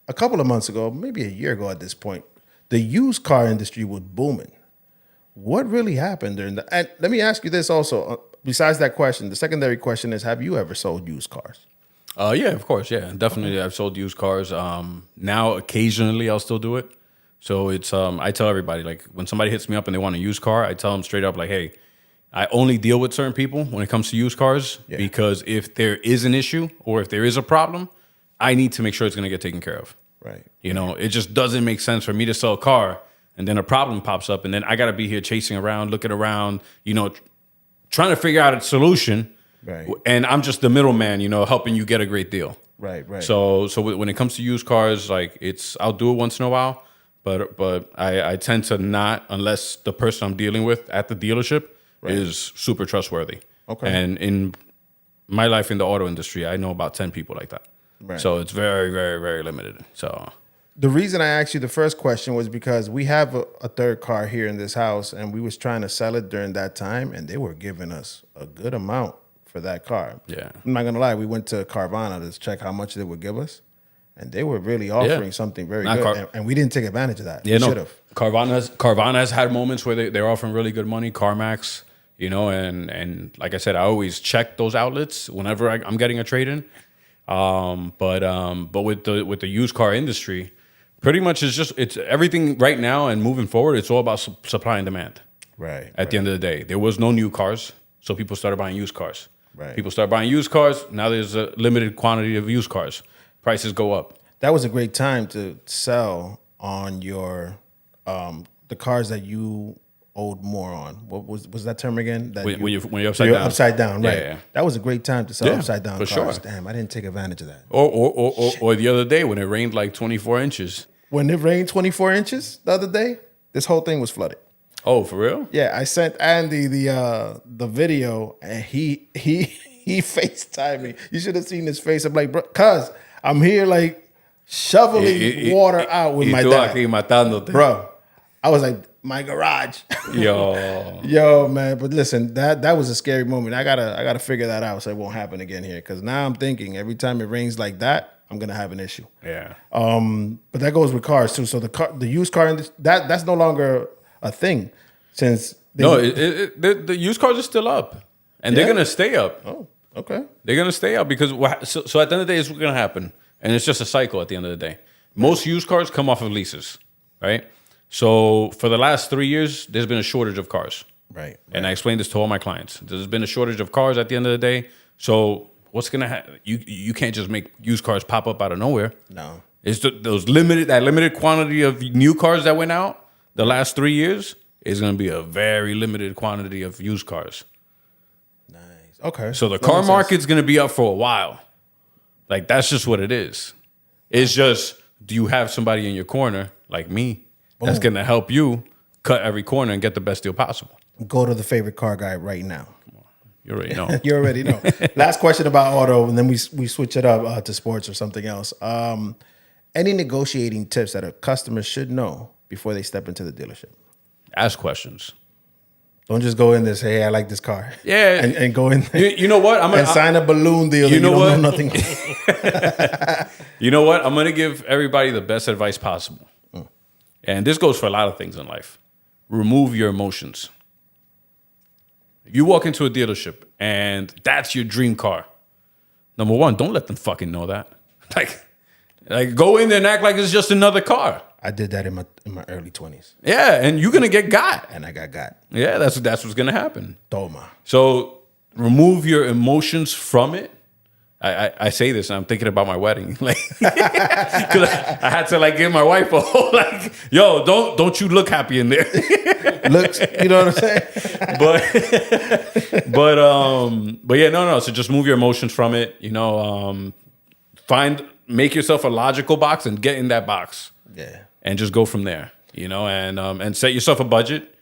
a couple of months ago, maybe a year ago at this point, the used car industry was booming. What really happened during that? And let me ask you this also. Besides that question, the secondary question is: have you ever sold used cars? Yeah, of course. Yeah, definitely. Okay. I've sold used cars. Now, occasionally, I'll still do it. So it's I tell everybody, like, when somebody hits me up and they want a used car, I tell them straight up, like, hey, I only deal with certain people when it comes to used cars because if there is an issue or if there is a problem, I need to make sure it's going to get taken care of. Right. You know, it just doesn't make sense for me to sell a car and then a problem pops up and then I got to be here chasing around, looking around, you know, trying to figure out a solution. Right. And I'm just the middleman, you know, helping you get a great deal. Right. So when it comes to used cars, like I'll do it once in a while, but I tend to not unless the person I'm dealing with at the dealership is super trustworthy. Okay. And in my life in the auto industry, I know about 10 people like that. Right. So it's very, very, very limited. So the reason I asked you the first question was because we have a third car here in this house, and we was trying to sell it during that time, and they were giving us a good amount for that car. Yeah. I'm not gonna lie, we went to Carvana to check how much they would give us, and they were really offering something very good, and we didn't take advantage of that. Yeah, we should have. Carvana has had moments where they're offering really good money. CarMax, you know, and like I said, I always check those outlets whenever I'm getting a trade in. But with the used car industry, pretty much it's everything right now and moving forward. It's all about supply and demand. Right. At the end of the day, there was no new cars, so people started buying used cars. Right. People start buying used cars. Now there's a limited quantity of used cars. Prices go up. That was a great time to sell on your the cars that you owed more on. What was that term again? That When you're upside down. Upside down, right? Yeah. That was a great time to sell upside down for cars. sure. Damn, I didn't take advantage of that. Or the other day when it rained like 24 inches. When it rained 24 inches the other day, this whole thing was flooded. Oh, for real? Yeah, I sent Andy the video, and he FaceTimed me. You should have seen his face. I'm like, bro, cuz I'm here like shoveling water out with my dad. Aquí matándote. Bro, I was like, my garage. Yo, man. But listen, that was a scary moment. I gotta figure that out so it won't happen again here. Because now I'm thinking every time it rains like that, I'm gonna have an issue. Yeah. But that goes with cars too. So the used car that's no longer a thing since the used cars are still up, and they're gonna stay up. Oh, okay. They're gonna stay up because so at the end of the day, it's what's gonna happen, and it's just a cycle. At the end of the day, most used cars come off of leases, right? So for the last 3 years, there's been a shortage of cars. Right. And I explained this to all my clients. There's been a shortage of cars at the end of the day. So what's gonna happen? You can't just make used cars pop up out of nowhere. No. It's that limited quantity of new cars that went out the last 3 years is gonna be a very limited quantity of used cars. Nice. Okay. So the car market's gonna be up for a while. Like that's just what it is. It's just, do you have somebody in your corner like me that's gonna help you cut every corner and get the best deal possible? Go to the favorite car guy right now. You already know. You already know. Last question about auto, and then we switch it up to sports or something else. Any negotiating tips that a customer should know before they step into the dealership? Ask questions. Don't just go in there and say, hey, I like this car. Yeah. And go in there. You know what? And sign a balloon deal. You know what? Know nothing. You know what? I'm going to give everybody the best advice possible. And this goes for a lot of things in life. Remove your emotions. You walk into a dealership and that's your dream car. Number one, don't let them fucking know that. Like go in there and act like it's just another car. I did that in my early 20s. Yeah, and you're gonna get got. And I got. Yeah, that's what's gonna happen. Toma. So remove your emotions from it. I say this and I'm thinking about my wedding. Like, 'cause I had to like give my wife a whole like, yo, don't you look happy in there. Looks, you know what I'm saying? but yeah, no. So just move your emotions from it. You know, make yourself a logical box and get in that box. Yeah. And just go from there. You know, and set yourself a budget.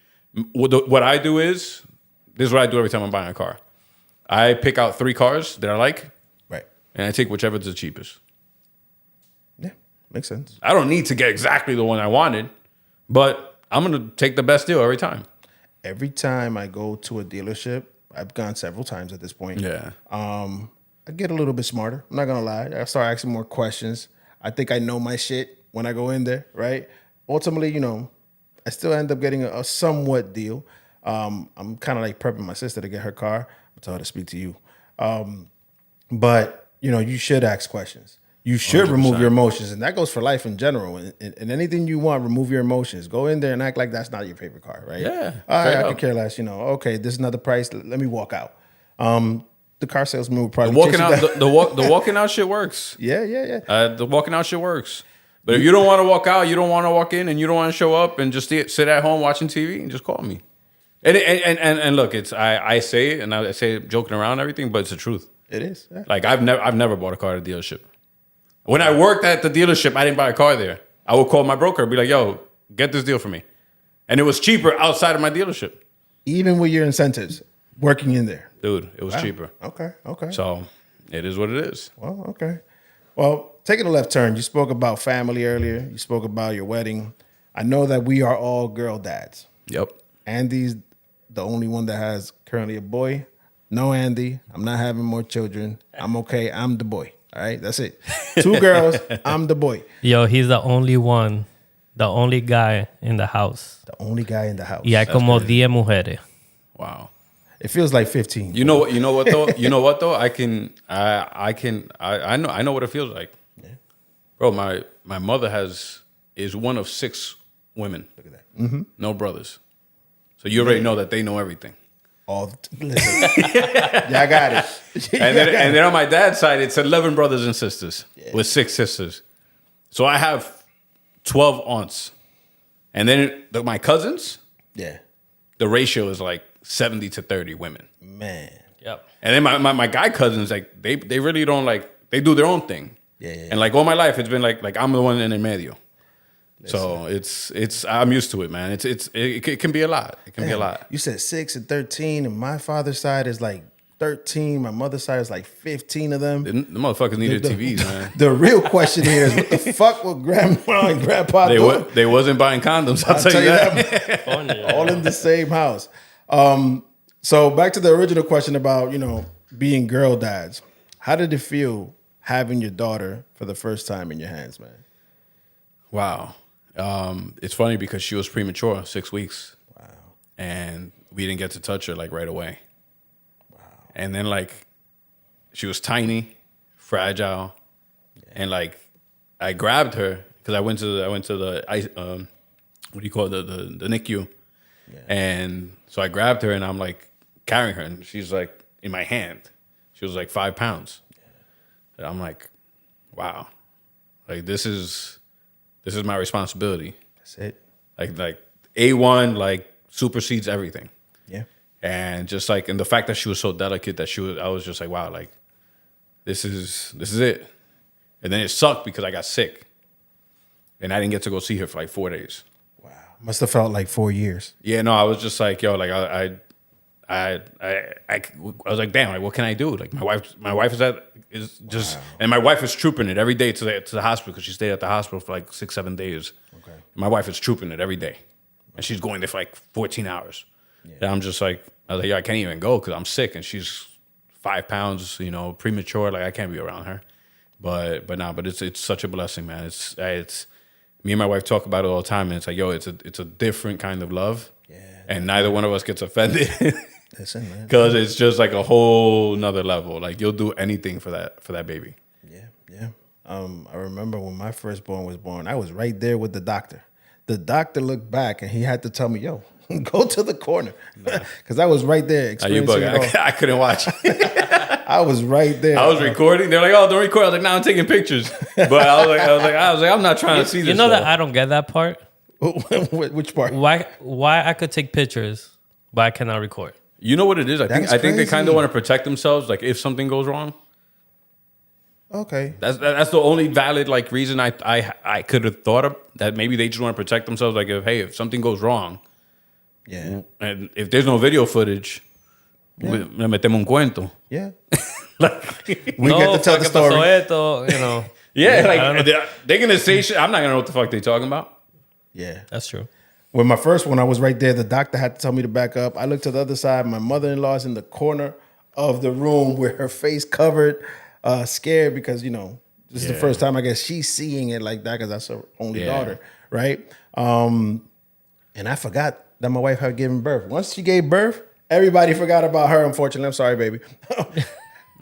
What I do is, this is what I do every time I'm buying a car. I pick out 3 cars that I like. Right. And I take whichever's the cheapest. Yeah, makes sense. I don't need to get exactly the one I wanted, but I'm going to take the best deal every time. Every time I go to a dealership, I've gone several times at this point. Yeah. I get a little bit smarter. I'm not going to lie. I start asking more questions. I think I know my shit when I go in there, right? Ultimately, you know, I still end up getting a somewhat deal. I'm kind of like prepping my sister to get her car. I'll tell her to speak to you. But, you know, you should ask questions. You should 100%. remove your emotions, and that goes for life in general. And anything you want, remove your emotions. Go in there and act like that's not your favorite car, right? Yeah, All right, straight I up. could care less. Okay, this is another price. Let me walk out. The car salesman would The probably walking chase you out, down. the walking out shit works. Yeah. The walking out shit works. But if you don't want to walk out, you don't want to walk in, and you don't want to show up, and just sit at home watching TV, and just call me. And look, it's I say it, and I say it joking around and everything, but it's the truth. It is. Yeah. Like I've never bought a car at a dealership. When I worked at the dealership, I didn't buy a car there. I would call my broker and be like, yo, get this deal for me. And it was cheaper outside of my dealership. Even with your incentives, working in there. Dude, it was cheaper. Okay. So it is what it is. Well, okay. Well, taking a left turn, you spoke about family earlier. You spoke about your wedding. I know that we are all girl dads. Yep. Andy's the only one that has currently a boy. No, Andy, I'm not having more children. I'm okay. I'm the boy. All right, that's it. 2 girls, I'm the boy. Yo, he's the only one, the only guy in the house. The only guy in the house. Y hay como 10 mujeres. Wow. It feels like 15. You know what though? I know what it feels like. Yeah. Bro, my mother is one of 6 women. Look at that. Mm-hmm. No brothers. So you already know that they know everything. Listen. Yeah, I got it. And then on my dad's side, it's 11 brothers and sisters with 6 sisters. So I have 12 aunts. And then my cousins, Yeah. the ratio is like 70 to 30 women. Man. Yep. And then my guy cousins, like they really don't they do their own thing. Yeah. And like all my life, it's been like I'm the one in el medio. So it's I'm used to it, man. It can be a lot. It can be a lot. You said 6 and 13, and my father's side is like 13. My mother's side is like 15 of them. The motherfuckers needed TVs, man. The real question here is, what the fuck were grandma and grandpa doing? They wasn't buying condoms. I'll tell you that. All in the same house. So back to the original question about, being girl dads. How did it feel having your daughter for the first time in your hands, man? Wow. It's funny because she was premature, 6 weeks. Wow. And we didn't get to touch her like right away. Wow. And then like she was tiny, fragile, and like I grabbed her because I went to the what do you call it, the NICU, and so I grabbed her and I'm like carrying her and she's like in my hand. She was like 5 pounds. And I'm like, wow, like this is my responsibility. That's it. Like A1 like supersedes everything. Yeah. And just like, and the fact that she was so delicate that I was just like, wow, like this is it. And then it sucked because I got sick and I didn't get to go see her for like 4 days. Wow. Must have felt like 4 years. Yeah, no, I was just like, yo, like I was like, damn, like what can I do? Like my wife is just, and my wife is trooping it every day to the hospital because she stayed at the hospital for like 6-7 days. Okay. My wife is trooping it every day, and she's going there for like 14 hours. Yeah. And I'm just like, I was like, yeah, I can't even go because I'm sick, and she's 5 pounds, premature. Like I can't be around her. But it's such a blessing, man. It's me and my wife talk about it all the time, and it's like, yo, it's a different kind of love. Yeah. And neither one of us gets offended. Listen, man. Because it's just like a whole nother level. Like you'll do anything for that baby. Yeah. I remember when my firstborn was born, I was right there with the doctor. The doctor looked back and he had to tell me, yo, go to the corner. Because I was right there experiencing it all. I couldn't watch. I was right there. I was recording. They're like, oh, don't record. I was like, no, I'm taking pictures. But I was like, I'm not trying to see this. You know that I don't get that part? Which part? Why I could take pictures, but I cannot record? You know what it is? I think they crazy. kind of want to protect themselves. Like if something goes wrong. Okay. That's the only valid like reason I could have thought of that. Maybe they just want to protect themselves. Like if something goes wrong. Yeah. And if there's no video footage, le metemos un cuento. Yeah. Like, we get to tell the story. Pasó esto, Yeah, like they're gonna say shit. I'm not gonna know what the fuck they're talking about. Yeah. That's true. With my first one, I was right there. The doctor had to tell me to back up. I looked to the other side. My mother-in-law's in the corner of the room with her face covered, scared because, this is the first time I guess she's seeing it like that because that's her only daughter, right? And I forgot that my wife had given birth. Once she gave birth, everybody forgot about her, unfortunately. I'm sorry, baby.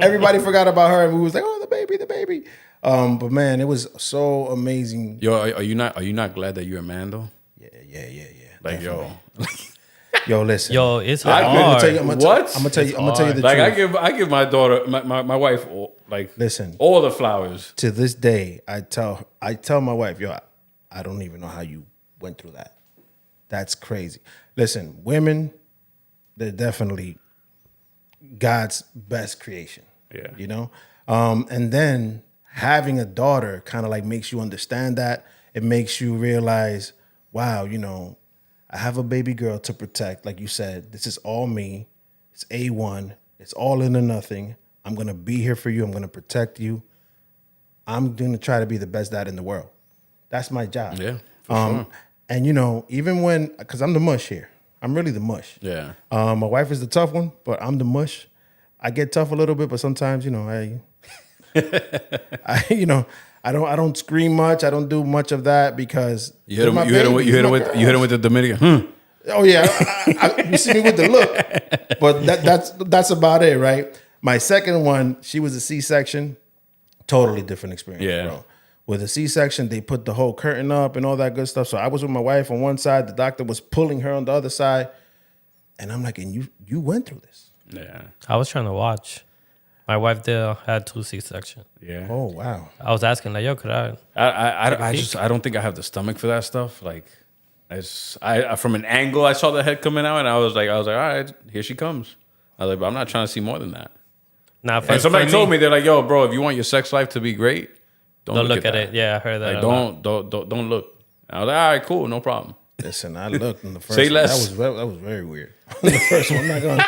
Everybody forgot about her, and we was like, oh, the baby. But man, it was so amazing. Yo, are you not glad that you're a man though? Yeah. Like definitely. Yo, listen. Yo, it's I'm hard. gonna tell you, I'm What? gonna tell you the Like truth. I give my daughter, my wife, like Listen. all the flowers. To this day, I tell my wife, yo, I don't even know how you went through that. That's crazy. Listen, women, they're definitely God's best creation. Yeah. You know? And then having a daughter kind of like makes you understand that. It makes you realize, wow, you know, I have a baby girl to protect. Like you said, this is all me. It's A1. It's all in or nothing. I'm going to be here for you. I'm going to protect you. I'm going to try to be the best dad in the world. That's my job. Yeah, for sure. And, you know, even when, because I'm the mush here. I'm really the mush. Yeah. My wife is the tough one, but I'm the mush. I get tough a little bit, but sometimes, you know, I don't scream much. I don't do much of that because You hit him with the Dominican. Oh yeah, you see me with the look, but that's about it, right? My second one, she was a C-section, totally different experience, Yeah. bro. With a C-section, they put the whole curtain up and all that good stuff. So I was with my wife on one side, the doctor was pulling her on the other side, and I'm like, and you went through this? Yeah. I was trying to watch. My wife had 2 C-section. Yeah. Oh wow. I was asking like, yo, could I? I don't think I have the stomach for that stuff. Like, I from an angle, I saw the head coming out, and I was like, all right, here she comes. I was like, but I'm not trying to see more than that. Nah, And somebody told me, they're like, yo, bro, if you want your sex life to be great, don't look at it. Yeah, I heard that. Like, don't look. I was like, all right, cool, no problem. Listen, I looked in the first Say one. less. That was very weird. The first one, I'm not gonna.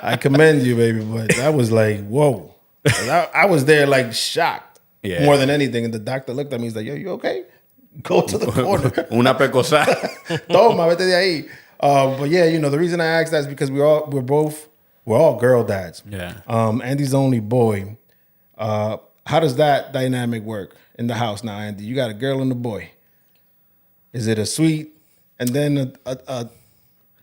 I commend you, baby, but that was like, whoa. I was there like shocked more than anything. And the doctor looked at me. He's like, yo, you okay? Go to the corner. Una pecosa. Toma, vete de ahí. But yeah, you know, the reason I asked that is because we're all girl dads. Yeah. Andy's the only boy. How does that dynamic work in the house now, Andy? You got a girl and a boy. Is it a sweet and then a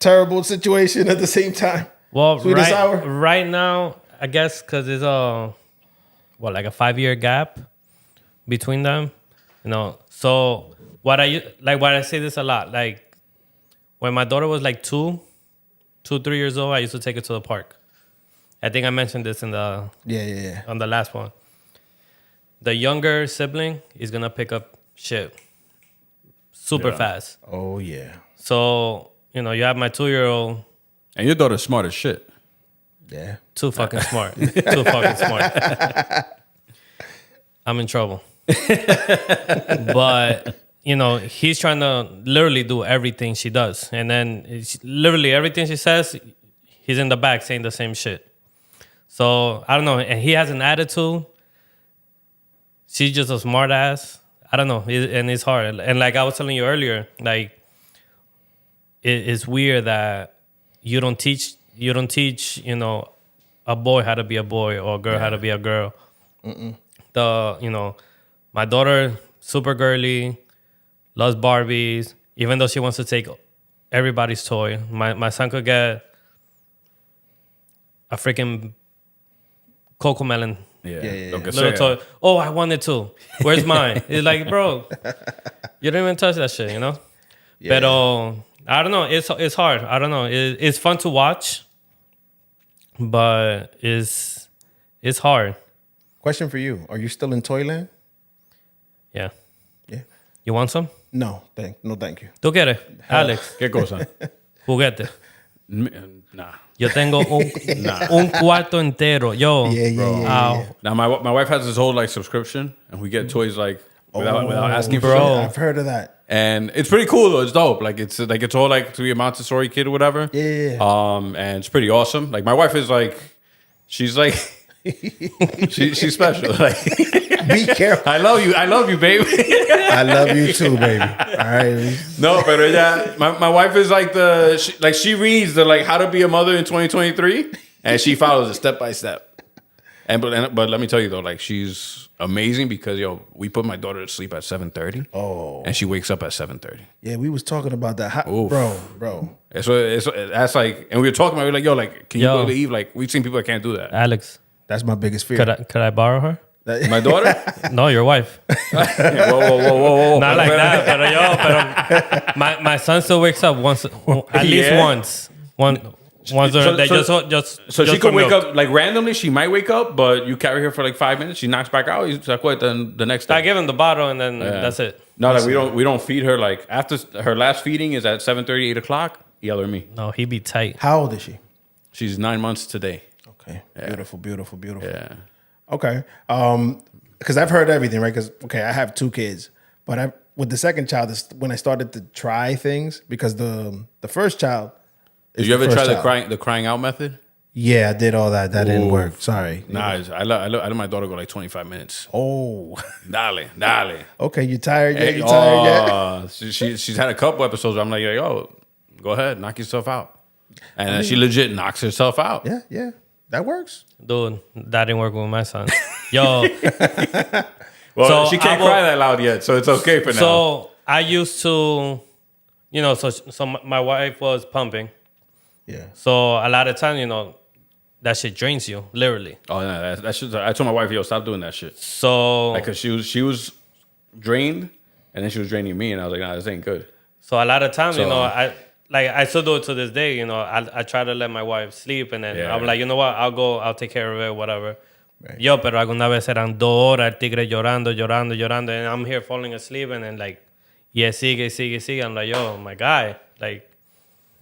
terrible situation at the same time? Well, sweet and sour? Right now, I guess because it's like a 5-year gap between them, you know. So what I say this a lot, like when my daughter was like 2, 3 years old, I used to take her to the park. I think I mentioned this in the on the last one. The younger sibling is gonna pick up shit super fast. Oh yeah. So you know, you have my 2-year-old. And your daughter's smart as shit. Yeah. Too fucking smart. Too fucking smart. I'm in trouble. But, you know, he's trying to literally do everything she does. And then it's literally everything she says, he's in the back saying the same shit. So, I don't know. And he has an attitude. She's just a smart ass. I don't know. And it's hard. And like I was telling you earlier, like, it's weird that you don't teach, you know, a boy how to be a boy or a girl how to be a girl. You know, my daughter, super girly, loves Barbies, even though she wants to take everybody's toy. My son could get a freaking Coco Melon little toy. Oh, I wanted to. Where's mine? It's like, bro, you don't even touch that shit, you know? Yeah. But I don't know. It's hard. I don't know. It's fun to watch, but it's hard. Question for you: are you still in Toyland? Yeah. Yeah. You want some? No, thank you. ¿Tú quieres, Alex? ¿Qué cosa? Juguete. Nah. Yo tengo un cuarto entero. Yo. Yeah. Now my wife has this whole like subscription, and we get toys like without asking for bro. it. I've heard of that. And it's pretty cool though. It's dope. Like it's all like to be a Montessori kid or whatever. Yeah. And it's pretty awesome. Like my wife is like, she's like, she's special. Like, be careful. I love you, baby. I love you too, baby. All right. No, but yeah, my wife is like she reads the like how to be a mother in 2023, and she follows it step by step. But let me tell you though, like she's amazing because we put my daughter to sleep at 7:30. Oh. And she wakes up at 7:30. Yeah, we was talking about that, bro. So that's like, and we were talking about like, like, can you believe like we've seen people that can't do that. Alex, That's my biggest fear. could I borrow her? My daughter? No, your wife. Whoa. Not like that, pero my son still wakes up once, at least once. So she could wake up like randomly. She might wake up, but you carry her for like 5 minutes. She knocks back out. You se acuesta the next day. I give him the bottle and then that's it. No, like we don't feed her like after her last feeding is at 7:30, 8 o'clock. Yell at me. No, he be tight. How old is she? She's 9 months today. Okay, beautiful. Yeah. Okay, because I've heard everything, right? Because I have 2 kids, but with the second child is when I started to try things because the first child. Did you ever try the crying out method? Yeah, I did all that. That didn't work. Sorry. Nah, I let my daughter go like 25 minutes. Oh. Dale. Okay, you tired yet? Tired yet? She's had a couple episodes where I'm like, yo, go ahead, knock yourself out. And then she legit knocks herself out. Yeah. That works. Dude, that didn't work with my son. Yo. Well, So she can't cry that loud yet, so it's okay for now. So I used to, so my wife was pumping. Yeah. So a lot of times, that shit drains you, literally. Oh, no, that shit. I told my wife, yo, stop doing that shit. So, Like, cause she was drained, and then she was draining me, and I was like, nah, this ain't good. so a lot of times, So- I still do it to this day. I try to let my wife sleep, and then I'm like, you know what? I'll take care of it, whatever. Right. Yo, pero alguna vez eran 2 horas el tigre llorando, and I'm here falling asleep, and then like, sigue. I'm like, yo, my guy, like.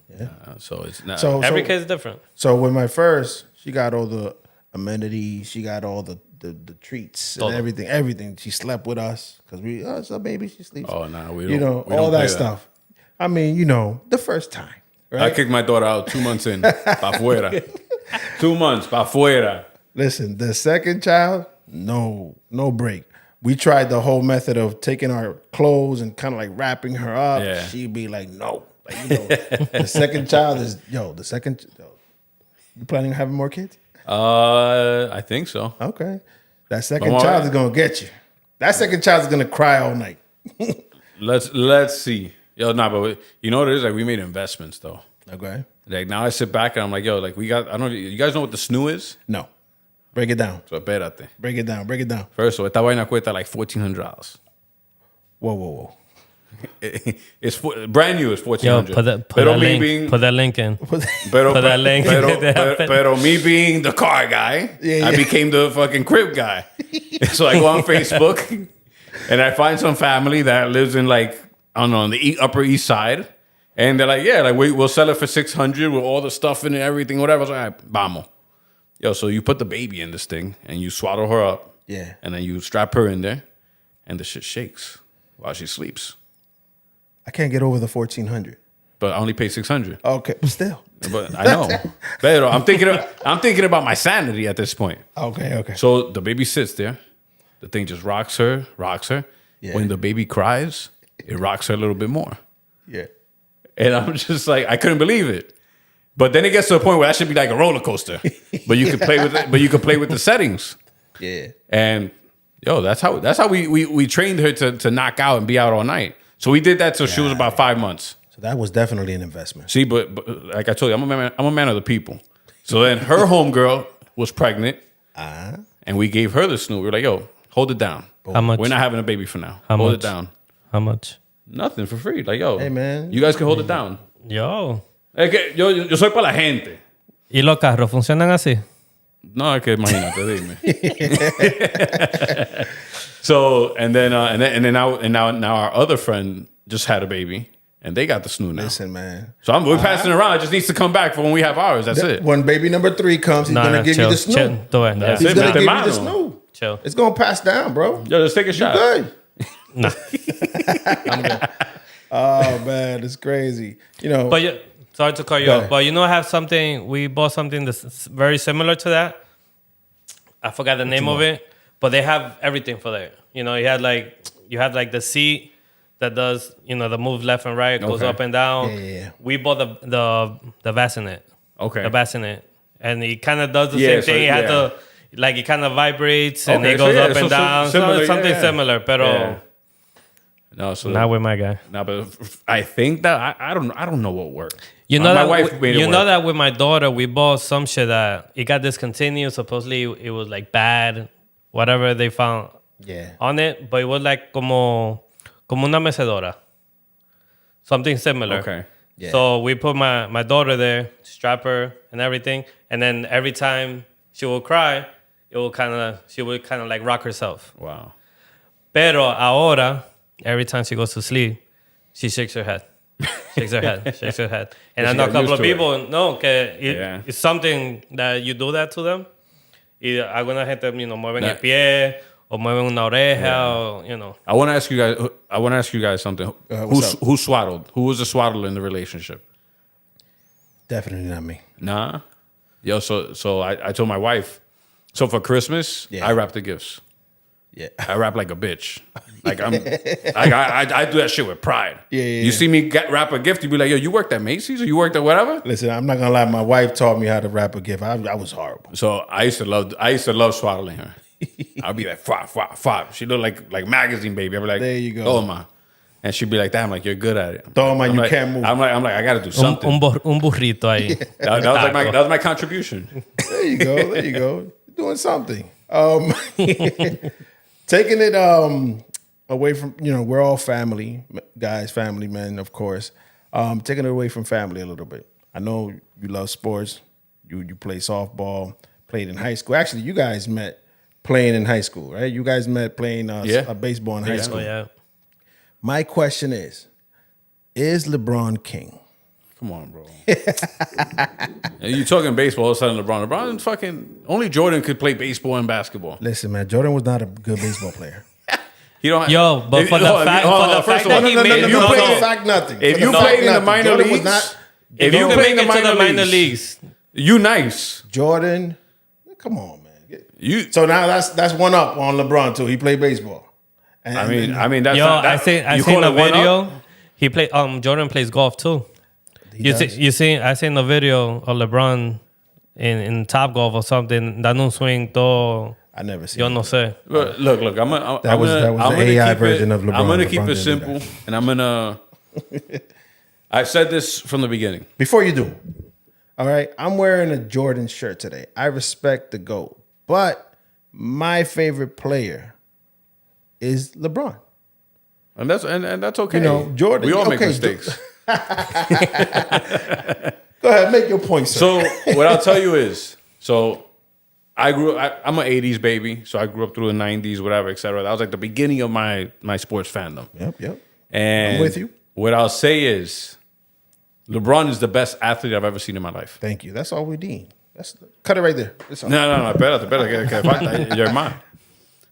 Yeah. So it's not. So Every kid is different. So with my first, she got all the amenities. She got all the treats and everything. She slept with us because it's a baby. She sleeps. Oh, no, we don't. We all don't that stuff. I mean, the first time. Right? I kicked my daughter out 2 months in. Pa' fuera. 2 months. Pa' fuera. Listen, the second child, no break. We tried the whole method of taking our clothes and kind of like wrapping her up. Yeah. She'd be like, no. Like, the second child is, you planning on having more kids? I think so. Okay. That second child is going to get you. That second child is going to cry all night. Let's see. Yo, but you know what it is? Like, we made investments, though. Okay. Like, now I sit back and I'm like, yo, like, I don't know, you guys know what the snoo is? No. Break it down. So, espérate. Break it down. First, so esta vaina cuesta like $1,400. Whoa. It's brand new. It's $1,400. Yo, put that link in. Pero, Put that link. pero me being the car guy, I became the fucking crib guy. So I go on Facebook and I find some family that lives in like, I don't know, on the Upper East Side. And they're like, yeah, like we'll sell it for $600 with all the stuff in it and everything, whatever. I was like, all right, vamos. Yo, so you put the baby in this thing and you swaddle her up. Yeah. And then you strap her in there and the shit shakes while she sleeps. I can't get over the 1,400. But I only pay $600. Okay, but still. But I know. Pero I'm thinking about my sanity at this point. Okay. So the baby sits there. The thing just rocks her. Yeah. When the baby cries, it rocks her a little bit more. Yeah. And I'm just like, I couldn't believe it. But then it gets to a point where that should be like a roller coaster. But you can play with it. But you can play with the settings. Yeah. And yo, that's how we trained her to knock out and be out all night. So we did that till she was about 5 months. So that was definitely an investment. See, but like I told you, I'm a man of the people. So then her homegirl was pregnant, and we gave her the snoo. We were like, yo, hold it down. How much? We're not having a baby for now. How hold much? it down. How much? Nothing for free. Like, yo, Hey, man. you guys can hold it down. Yo. Es que yo soy para la gente. ¿Y los carros funcionan así? No, es que imagínate, dime. So and then now our other friend just had a baby and they got the snoo now. Listen, man. So we're passing it around. It just needs to come back for when we have ours. That's it. When baby number 3 comes, he's going to give you the snoo. Chill. That's He's it, going to give you man. the snoo. Chill. It's going to pass down, bro. Yo, let's take a shot. Good. Nah. I'm good. Oh, man. It's crazy. But sorry to cut you off, but we bought something that's very similar to that. I forgot the name of it, but they have everything for there. You had like the seat that does, the move left and right, goes up and down. Yeah. We bought the bassinet. Okay. The bassinet. And it kind of does the same thing. It kind of vibrates and it goes up and down. Similar, it's something similar, pero... Yeah. No, so not with my guy. No, but I think that I don't know what worked. My wife made it work. That with my daughter, we bought some shit that it got discontinued. Supposedly, it was like bad, whatever they found on it, but it was like como una mecedora. Something similar. Okay. Yeah. So we put my daughter there, strap her and everything, and then every time she would cry, she would kind of like rock herself. Wow. Pero ahora, every time she goes to sleep, she shakes her head. Shakes her head. And I know a couple of people know que it's something that you do that to them. Y alguna gente, mueven el pie o mueven una oreja, or. I want to ask you guys something. Who swaddled? Who was the swaddler in the relationship? Definitely not me. Nah. Yo, so I told my wife. So for Christmas, I wrap the gifts. Yeah. I rap like a bitch. Like I do that shit with pride. Yeah. You see me wrap a gift, you be like, yo, you worked at Macy's or you worked at whatever? Listen, I'm not gonna lie. My wife taught me how to wrap a gift. I was horrible. So I used to love swaddling her. I'd be like, fop. She looked like magazine baby. I'd be like, there you go. Toma. And she'd be like, damn, like you're good at it. Toma, you like, can't move. I'm like, I gotta do something. Un burrito ahí. That was my contribution. There you go. You're doing something. Taking it away from, we're all family, guys, family men, of course. Taking it away from family a little bit. I know you love sports. You play softball, played in high school. Actually, you guys met playing in high school, right? You guys met playing baseball in high school. Yeah. My question is LeBron king? Come on, bro. You talking baseball, all of a sudden LeBron fucking, only Jordan could play baseball and basketball. Listen, man, Jordan was not a good baseball player. You don't. Yo, but for the fact that he made fact nothing. If you played in the minor leagues, if you played in the minor leagues, you nice. Jordan, come on, man. So now that's one up on LeBron too. He played baseball. And, I mean that's I seen the video. He played. Jordan plays golf too. I seen the video of LeBron in Top Golf or something. Dando un swing todo. I never seen. Yo no sé. Look. That was the AI version of LeBron. I'm gonna keep it simple, and I'm gonna. I said this from the beginning. Before you do, all right. I'm wearing a Jordan shirt today. I respect the GOAT, but my favorite player is LeBron. And that's okay. Jordan. We all make mistakes. Go ahead, make your point, sir. So what I'll tell you is, I'm an 80s baby, so I grew up through the 90s, whatever, etc. That was like the beginning of my sports fandom. Yep. And I'm with you. What I'll say is, LeBron is the best athlete I've ever seen in my life. Thank you. That's all we need. Cut it right there. No, espérate. You're mine.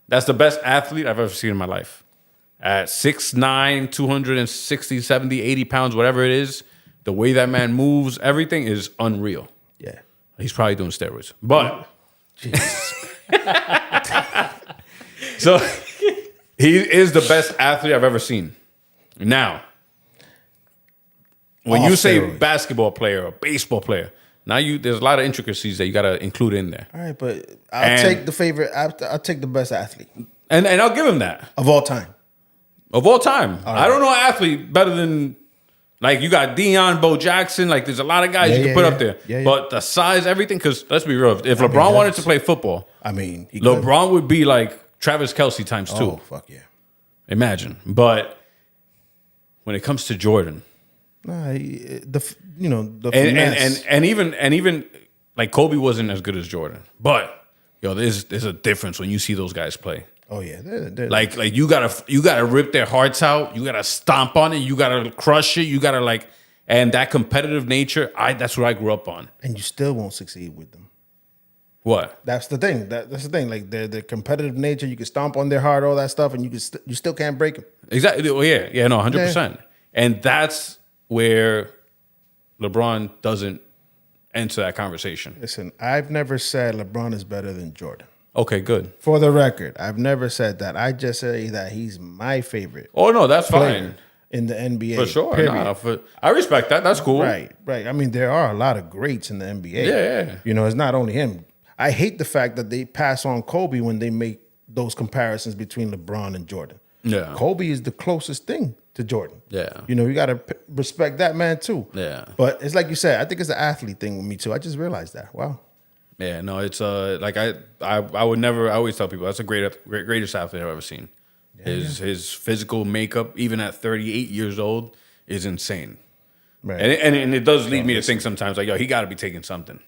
That's the best athlete I've ever seen in my life. At 6'9", 260, 70, 80 pounds, whatever it is, the way that man moves, everything is unreal. Yeah. He's probably doing steroids. But so he is the best athlete I've ever seen. Now, when you say basketball player or baseball player, there's a lot of intricacies that you got to include in there. All right, but I'll take the favorite. I'll take the best athlete. And I'll give him that. Of all time. Of all time. All I don't know an athlete better than, like, you got Deion, Bo Jackson. Like, there's a lot of guys you can put up there. Yeah. But the size, everything, because let's be real. If LeBron wanted to play football, LeBron would be like Travis Kelce times 2. Oh, fuck yeah. Imagine. But when it comes to Jordan, the finesse. And even like Kobe wasn't as good as Jordan. But there's a difference when you see those guys play. Oh yeah, like you gotta rip their hearts out. You gotta stomp on it. You gotta crush it. You gotta and that competitive nature. That's what I grew up on. And you still won't succeed with them. What? That's the thing. That's the thing. Like the competitive nature, you can stomp on their heart, all that stuff, and you still can't break them. Exactly. Well, yeah, no, 100%. And that's where LeBron doesn't enter that conversation. Listen, I've never said LeBron is better than Jordan. Okay, good. For the record, I've never said that. I just say that he's my favorite. Oh no, that's fine. In the NBA. For sure. I respect that. That's cool. Right. I mean, there are a lot of greats in the NBA. Yeah. It's not only him. I hate the fact that they pass on Kobe when they make those comparisons between LeBron and Jordan. Yeah. Kobe is the closest thing to Jordan. Yeah. You got to respect that man too. Yeah. But it's like you said, I think it's an athlete thing with me too. I just realized that. Wow. Yeah, no, it's like I would never. I always tell people that's the greatest athlete I've ever seen. His physical makeup, even at 38 years old, is insane. Right. And it does lead me to think sometimes like, yo, he got to be taking something.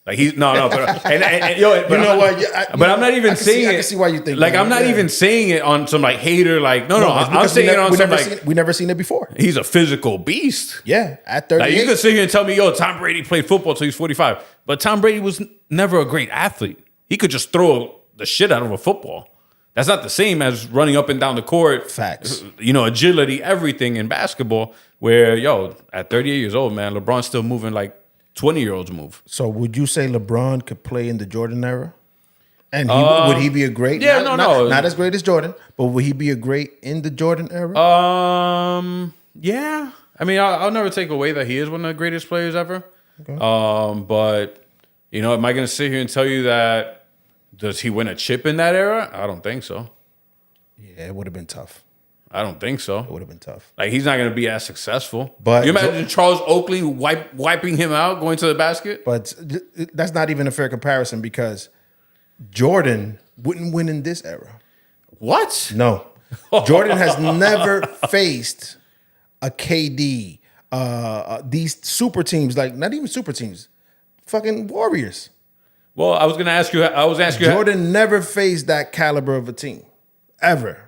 Like he's but yo, but You know what? But I'm not even saying it. I can see why you think like that. I'm not even saying it on some like hater. Like no, it's I'm because saying it on some like we never seen it before. he's a physical beast. Yeah, at 38. Like you could sit here and tell me, yo, Tom Brady played football till he's 45, but Tom Brady was never a great athlete. He could just throw the shit out of a football. That's not the same as running up and down the court. Facts. You know, agility, everything in basketball. Where yo, at 38 years old, man, LeBron's still moving like 20-year-olds move. So would you say LeBron could play in the Jordan era? And would he be a great? Yeah, not as great as Jordan, but would he be a great in the Jordan era? Yeah. I mean, I'll never take away that he is one of the greatest players ever. Okay. But you know, am I going to sit here and tell you that does he win a chip in that era? I don't think so. Yeah, it would have been tough. I don't think so. It would have been tough. Like he's not going to be as successful. But you imagine Charles Oakley wiping him out, going to the basket. But that's not even a fair comparison because Jordan wouldn't win in this era. What? No, Jordan has never faced a KD. These super teams, like not even super teams, fucking Warriors. Well, I was going to ask you. Jordan never faced that caliber of a team, ever.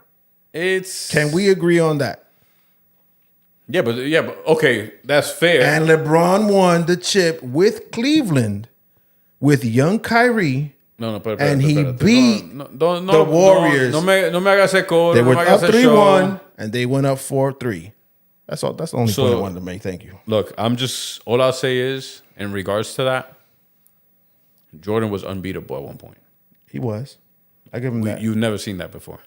Can we agree on that? Yeah, but okay, that's fair. And LeBron won the chip with Cleveland, with young Kyrie. And he beat the Warriors. No me hagas eco. They were up 3-1, and they went up 4-3. That's all. That's the only point I wanted to make. Thank you. Look, all I'll say is, in regards to that, Jordan was unbeatable at one point. He was. I give him that. You've never seen that before.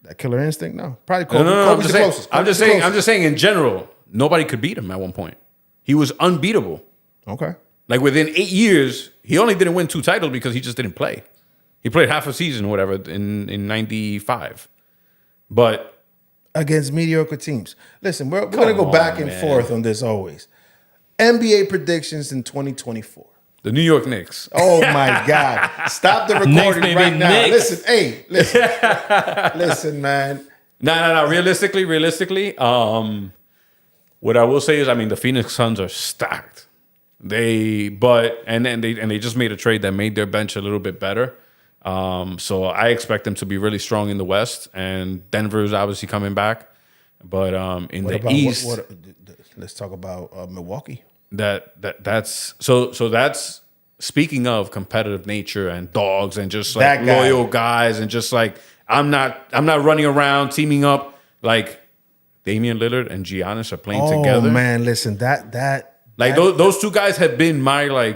That killer instinct? No. Probably Kobe. No, Kobe's the closest. I'm just saying in general, nobody could beat him at one point. He was unbeatable. Okay. Like within 8 years, he only didn't win 2 titles because he just didn't play. He played half a season or whatever in 95. But against mediocre teams. Listen, we're going to go back and forth on this always. NBA predictions in 2024. The New York Knicks. Oh my God. Stop the recording right now. Knicks. Listen, man. No. Realistically, what I will say is, I mean, the Phoenix Suns are stacked. They just made a trade that made their bench a little bit better. So I expect them to be really strong in the West, and Denver is obviously coming back. But in the East, let's talk about Milwaukee. That's speaking of competitive nature and dogs and just like loyal guys and just like I'm not running around teaming up. Like Damian Lillard and Giannis are playing together. Oh man, listen, those two guys have been my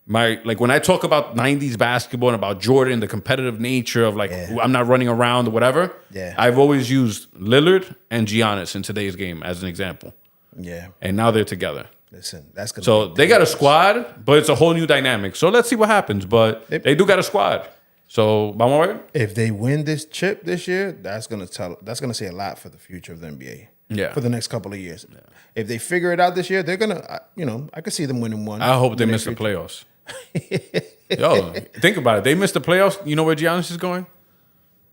when I talk about 90s basketball and about Jordan, the competitive nature of I'm not running around or whatever. Yeah. I've always used Lillard and Giannis in today's game as an example. Yeah. And now they're together. Listen, that's gonna. So they got a squad, but it's a whole new dynamic. So let's see what happens. But they do got a squad. So vamos a ver. If they win this chip this year, that's gonna say a lot for the future of the NBA. Yeah. For the next couple of years. Yeah. If they figure it out this year, they're gonna. I could see them winning one. I hope they miss the playoffs. Yo, think about it. They missed the playoffs. You know where Giannis is going?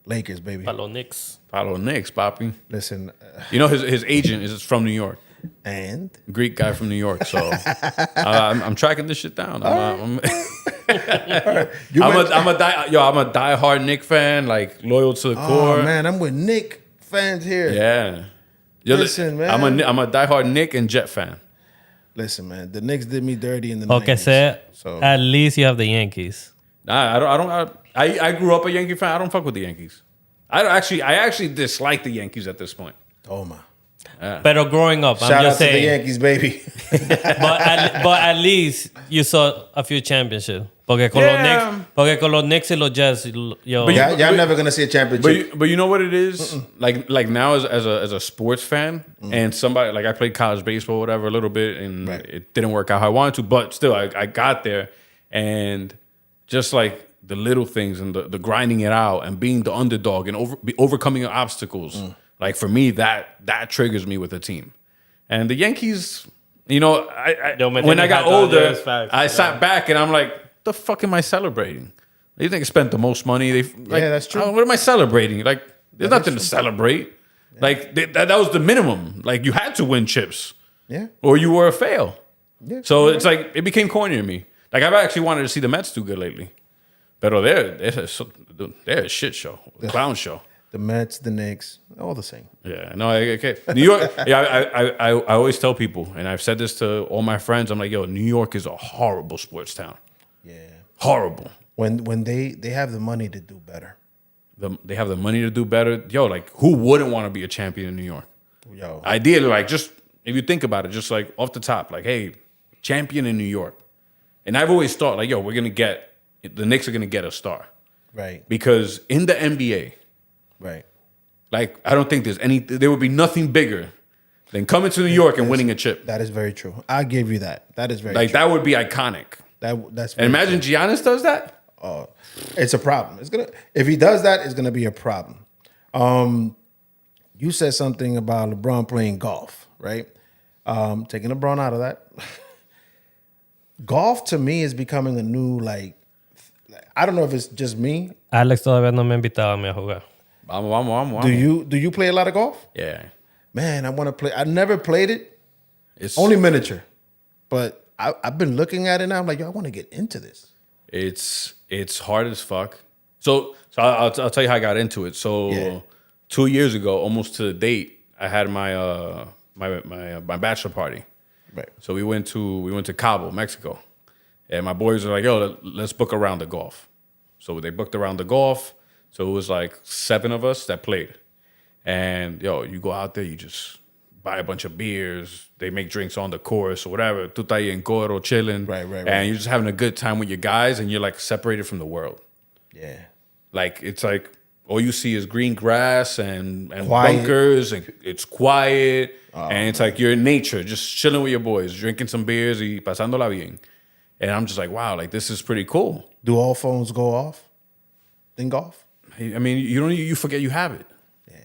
Lakers, baby. Palo Knicks, papi. Listen, you know his agent is from New York. And Greek guy from New York, so I'm tracking this shit down. I'm a diehard Knick fan, like loyal to the core. Oh man, I'm with Knick fans here. Yeah, listen, man, I'm a diehard Knick and Jet fan. Listen, man, the Knicks did me dirty in the 90s. Okay, so at least you have the Yankees. Nah, I grew up a Yankee fan. I don't fuck with the Yankees. I actually dislike the Yankees at this point. Toma. Pero growing up, Shout I'm out just to saying. the Yankees, baby. but at least you saw a few championships. Porque con los Knicks y los Jets, yo. But y'all never gonna see a championship. But you know what it is? Like now as a sports fan and somebody like I played college baseball, whatever, a little bit, and it didn't work out how I wanted to. But still, I got there, and just like the little things and the grinding it out and being the underdog and overcoming obstacles. Like for me, that triggers me with a team. And the Yankees, when I got older, I sat back and I'm like, the fuck am I celebrating? They think I spent the most money. That's true. What am I celebrating? Like, there's nothing to celebrate. Yeah. Like, that was the minimum. Like, you had to win chips. Yeah. Or you were a fail. Yeah. So it's like, it became corny to me. Like, I've actually wanted to see the Mets do good lately. But they're a shit show. A clown show. The Mets, the Knicks, all the same. Yeah, no, okay. New York, I always tell people, and I've said this to all my friends, I'm like, yo, New York is a horrible sports town. Yeah. Horrible. When they have the money to do better. They have the money to do better. Yo, like, who wouldn't want to be a champion in New York? Yo. Ideally, like, just, if you think about it, just like off the top, like, hey, champion in New York. And I've always thought, like, yo, the Knicks are going to get a star. Right. Because in the NBA, right. Like, I don't think there would be nothing bigger than coming to New York and winning a chip. That is very true. I give you that. That is very like, true. that would be iconic. That's and imagine true. Giannis does that. Oh, it's a problem. If he does that, it's gonna be a problem. You said something about LeBron playing golf, right? Taking LeBron out of that. Golf to me is becoming a new, like, I don't know if it's just me. Alex todavía no me ha invitado a mí a jugar. Vamos. Do you play a lot of golf? Yeah. Man, I want to play. I never played it. It's only miniature. But I've been looking at it now. I'm like, yo, I want to get into this. It's hard as fuck. So I'll tell you how I got into it. So 2 years ago, almost to the date, I had my bachelor party. Right. So we went to Cabo, Mexico, and my boys were like, yo, let's book a round of golf. So they booked a round of golf. So it was like 7 of us that played. And, yo, you go out there, you just buy a bunch of beers. They make drinks on the course or whatever. Tu estás ahí en coro, chilling. Right. And you're just having a good time with your guys, and you're, like, separated from the world. Yeah. Like, it's like all you see is green grass and bunkers, and it's quiet. And it's like you're in nature, just chilling with your boys, drinking some beers y pasándola bien. And I'm just like, wow, like, this is pretty cool. Do all phones go off in golf? I mean, you forget you have it. Yeah.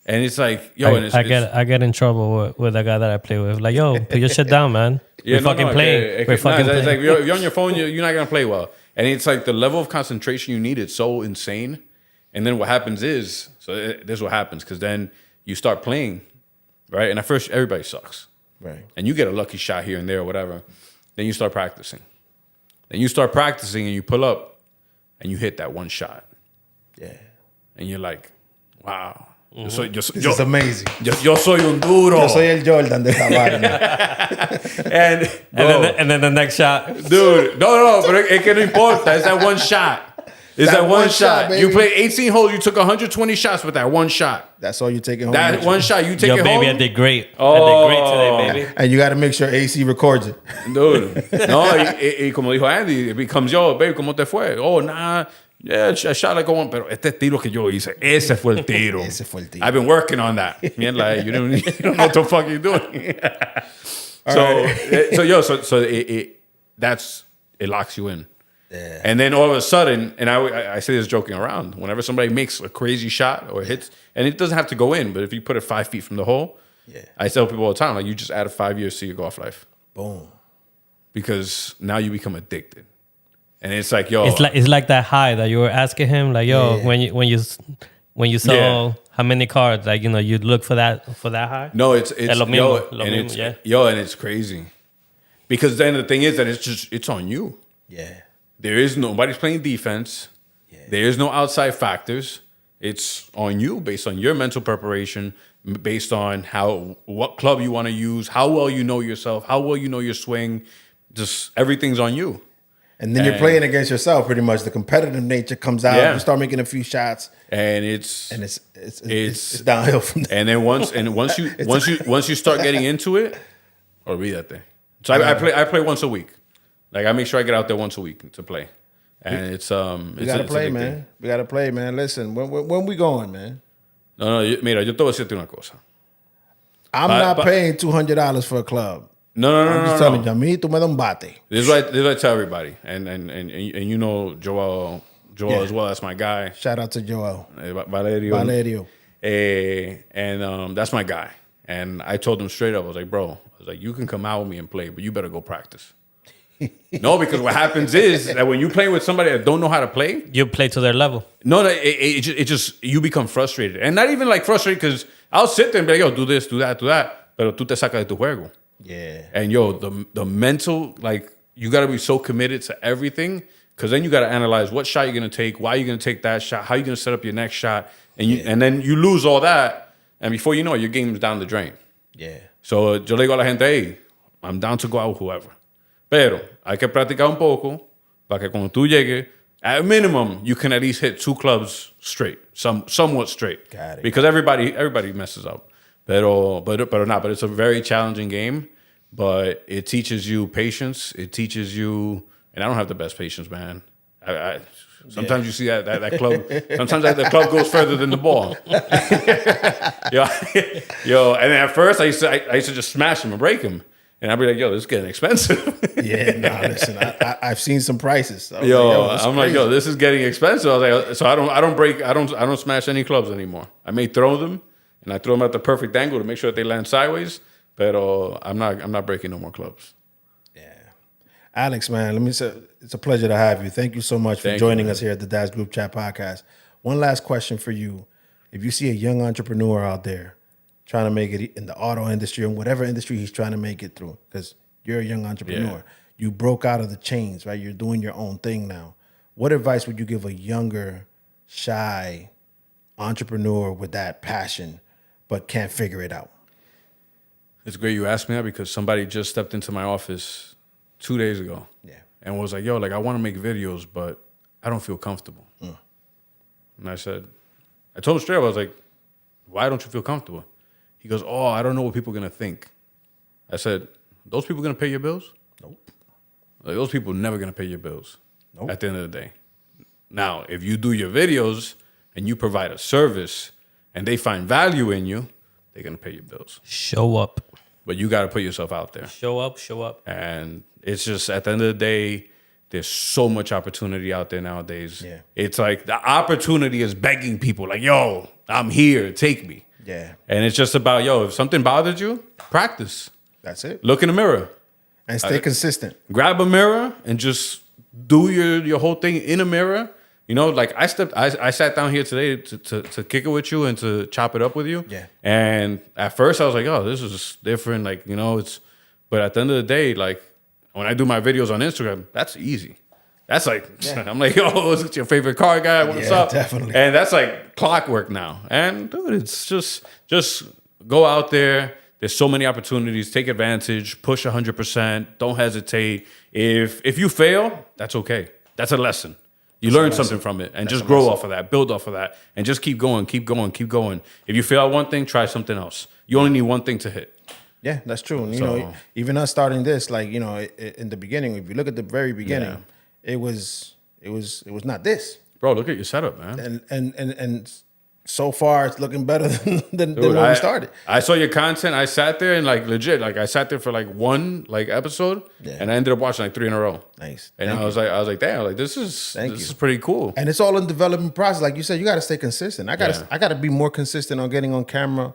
And it's like, yo, I get in trouble with the guy that I play with. Like, yo, put your shit down, man. We're fucking playing. We're fucking playing. It's like, if you're on your phone, you're not going to play well. And it's like the level of concentration you need is so insane. And then what happens is, this is what happens, because then you start playing, right? And at first, everybody sucks. Right. And you get a lucky shot here and there or whatever. Then you start practicing. Then you start practicing and you pull up and you hit that one shot. Yeah. And you're like, wow. This is amazing. Yo soy un duro. Yo soy el Jordan de esta vaina. and then the next shot. Dude, no, pero es que no importa. It's that one shot. It's that one shot. Baby. You played 18 holes. You took 120 shots with that one shot. That's all you taking home. That one shot. You take Yo, it baby, home. I did great. Oh. I did great today, baby. And you got to make sure AC records it. Dude. No, y como dijo Andy, it becomes, yo, baby, ¿cómo te fue? Oh, nah. Yeah, I shot like one, pero este tiro que yo hice, ese fue el tiro. Ese fue el tiro. I've been working on that. Man, like, you don't know what the fuck you're doing. So it locks you in. Yeah. And then all of a sudden, and I say this joking around, whenever somebody makes a crazy shot or hits, and it doesn't have to go in, but if you put it 5 feet from the hole, I tell people all the time, like, you just added 5 years to your golf life. Boom. Because now you become addicted. And it's like, yo, it's like that high that you were asking him, like, yo, when you saw how many cards, like, you know, you look for that high. No, it's lo mismo, and it's crazy, because then the thing is that it's on you. Yeah, there is nobody's playing defense. Yeah. There is no outside factors. It's on you based on your mental preparation, based on what club you want to use, how well you know yourself, how well you know your swing. Just everything's on you. And then you're playing against yourself, pretty much. The competitive nature comes out. Yeah. You start making a few shots, and it's downhill from there. And then once you start getting into it, olvídate. So I play once a week. Like, I make sure I get out there once a week to play, and we gotta play, man. We gotta play, man. Listen, when we going, man? No, mira, yo te voy a decirte una cosa. I'm not paying $200 for a club. No. I'm just telling you, a mí tú me das un bate. This is what I tell everybody, and you know Joel as well. That's my guy. Shout out to Joel. Valerio. And that's my guy. And I told him straight up, I was like, bro, you can come out with me and play, but you better go practice. No, because what happens is that when you play with somebody that don't know how to play, You play to their level. no, it just you become frustrated, and not even like frustrated because I'll sit there and be like, yo, do this, do that, pero tú te sacas de tu juego. Yeah. And yo, the mental, like, you got to be so committed to everything because then you got to analyze what shot you're going to take, why you're going to take that shot, how you're going to set up your next shot. And then you lose all that. And before you know it, your game's down the drain. Yeah. So yo le digo a la gente, hey, I'm down to go out with whoever. Pero hay que practicar un poco para que cuando tú llegues, at minimum, you can at least hit 2 clubs straight, somewhat straight. Got it. Because everybody messes up. But it's a very challenging game. But it teaches you patience. It teaches you, and I don't have the best patience, man. Sometimes you see that club. Sometimes the club goes further than the ball. yo, and at first I used to just smash him and break him, and I'd be like, yo, this is getting expensive. Yeah, no, listen, I've seen some prices. I'm like, yo, this is getting expensive. I was like, so I don't smash any clubs anymore. I may throw them, and I throw them at the perfect angle to make sure that they land sideways. But I'm not breaking no more clubs. Yeah, Alex, man, let me say it's a pleasure to have you. Thank you so much for joining us here at the Dash Group Chat Podcast. One last question for you: if you see a young entrepreneur out there trying to make it in the auto industry or whatever industry he's trying to make it through, because you're a young entrepreneur, you broke out of the chains, right? You're doing your own thing now. What advice would you give a younger, shy entrepreneur with that passion but can't figure it out? It's great you asked me that because somebody just stepped into my office 2 days ago. Yeah. And was like, yo, like I want to make videos, but I don't feel comfortable. And I told him straight up, I was like, why don't you feel comfortable? He goes, oh, I don't know what people are going to think. I said, those people going to pay your bills? Nope. Like, those people never going to pay your bills Nope. at the end of the day. Now, if you do your videos and you provide a service and they find value in you, they're going to pay your bills. Show up. But you got to put yourself out there. Show up, show up. And it's just, at the end of the day, there's so much opportunity out there nowadays. Yeah. It's like the opportunity is begging people like, yo, I'm here, take me. Yeah. And it's just about, yo, if something bothers you, practice. That's it. Look in the mirror. And stay consistent. Grab a mirror and just do your whole thing in a mirror. You know, like I sat down here today to kick it with you and to chop it up with you. Yeah. And at first I was like, oh, this is different. Like, you know, but at the end of the day, like when I do my videos on Instagram, that's easy. That's like, I'm like, oh, is it your favorite car guy? What's up? Definitely. And that's like clockwork now. And dude, it's just go out there. There's so many opportunities. Take advantage. Push 100%. Don't hesitate. If you fail, that's okay. That's a lesson. You learn something from it and just grow off of that, build off of that, and just keep going, keep going, keep going. If you fail at one thing, try something else. You only need one thing to hit. Yeah, that's true. And, you know, even us starting this, like, you know, in the beginning, if you look at the very beginning, it was not this. Bro, look at your setup, man. And so far it's looking better than when we started. I saw your content. I sat there and like legit, like I sat there for like one like episode, and I ended up watching like 3 in a row. Nice. And I was like, damn, like this is pretty cool. And it's all in development process. Like you said, you got to stay consistent. I got to be more consistent on getting on camera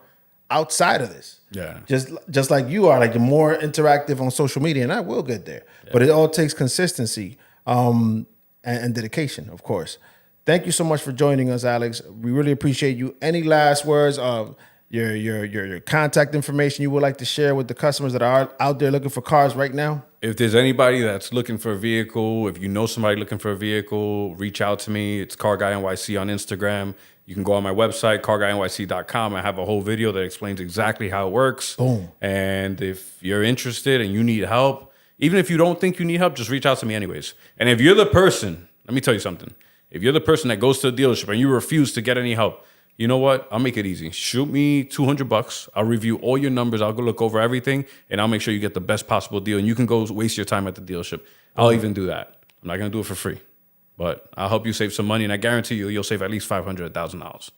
outside of this. Yeah. Just like you are, like the more interactive on social media, and I will get there. Yeah. But it all takes consistency and dedication, of course. Thank you so much for joining us, Alex. We really appreciate you. Any last words of your contact information you would like to share with the customers that are out there looking for cars right now? If there's anybody that's looking for a vehicle, if you know somebody looking for a vehicle, reach out to me. It's Car Guy NYC on Instagram. You can go on my website, carguynyc.com. I have a whole video that explains exactly how it works. Boom. And if you're interested and you need help, even if you don't think you need help, just reach out to me anyways. And if you're the person, let me tell you something. If you're the person that goes to the dealership and you refuse to get any help, you know what? I'll make it easy. Shoot me $200. I'll review all your numbers. I'll go look over everything, and I'll make sure you get the best possible deal. And you can go waste your time at the dealership. I'll even do that. I'm not going to do it for free. But I'll help you save some money, and I guarantee you'll save at least $500,000.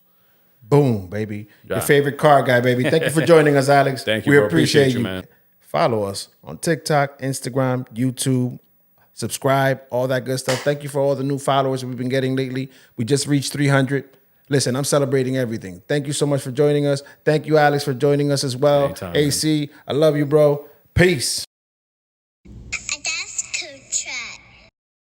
Boom, baby. Yeah. Your favorite car guy, baby. Thank you for joining us, Alex. Thank you, We bro. appreciate you, man. Follow us on TikTok, Instagram, YouTube. Subscribe, all that good stuff. Thank you for all the new followers we've been getting lately. We just reached 300. Listen, I'm celebrating everything. Thank you so much for joining us. Thank you, Alex, for joining us as well. Anytime, AC, man. I love you, bro. Peace.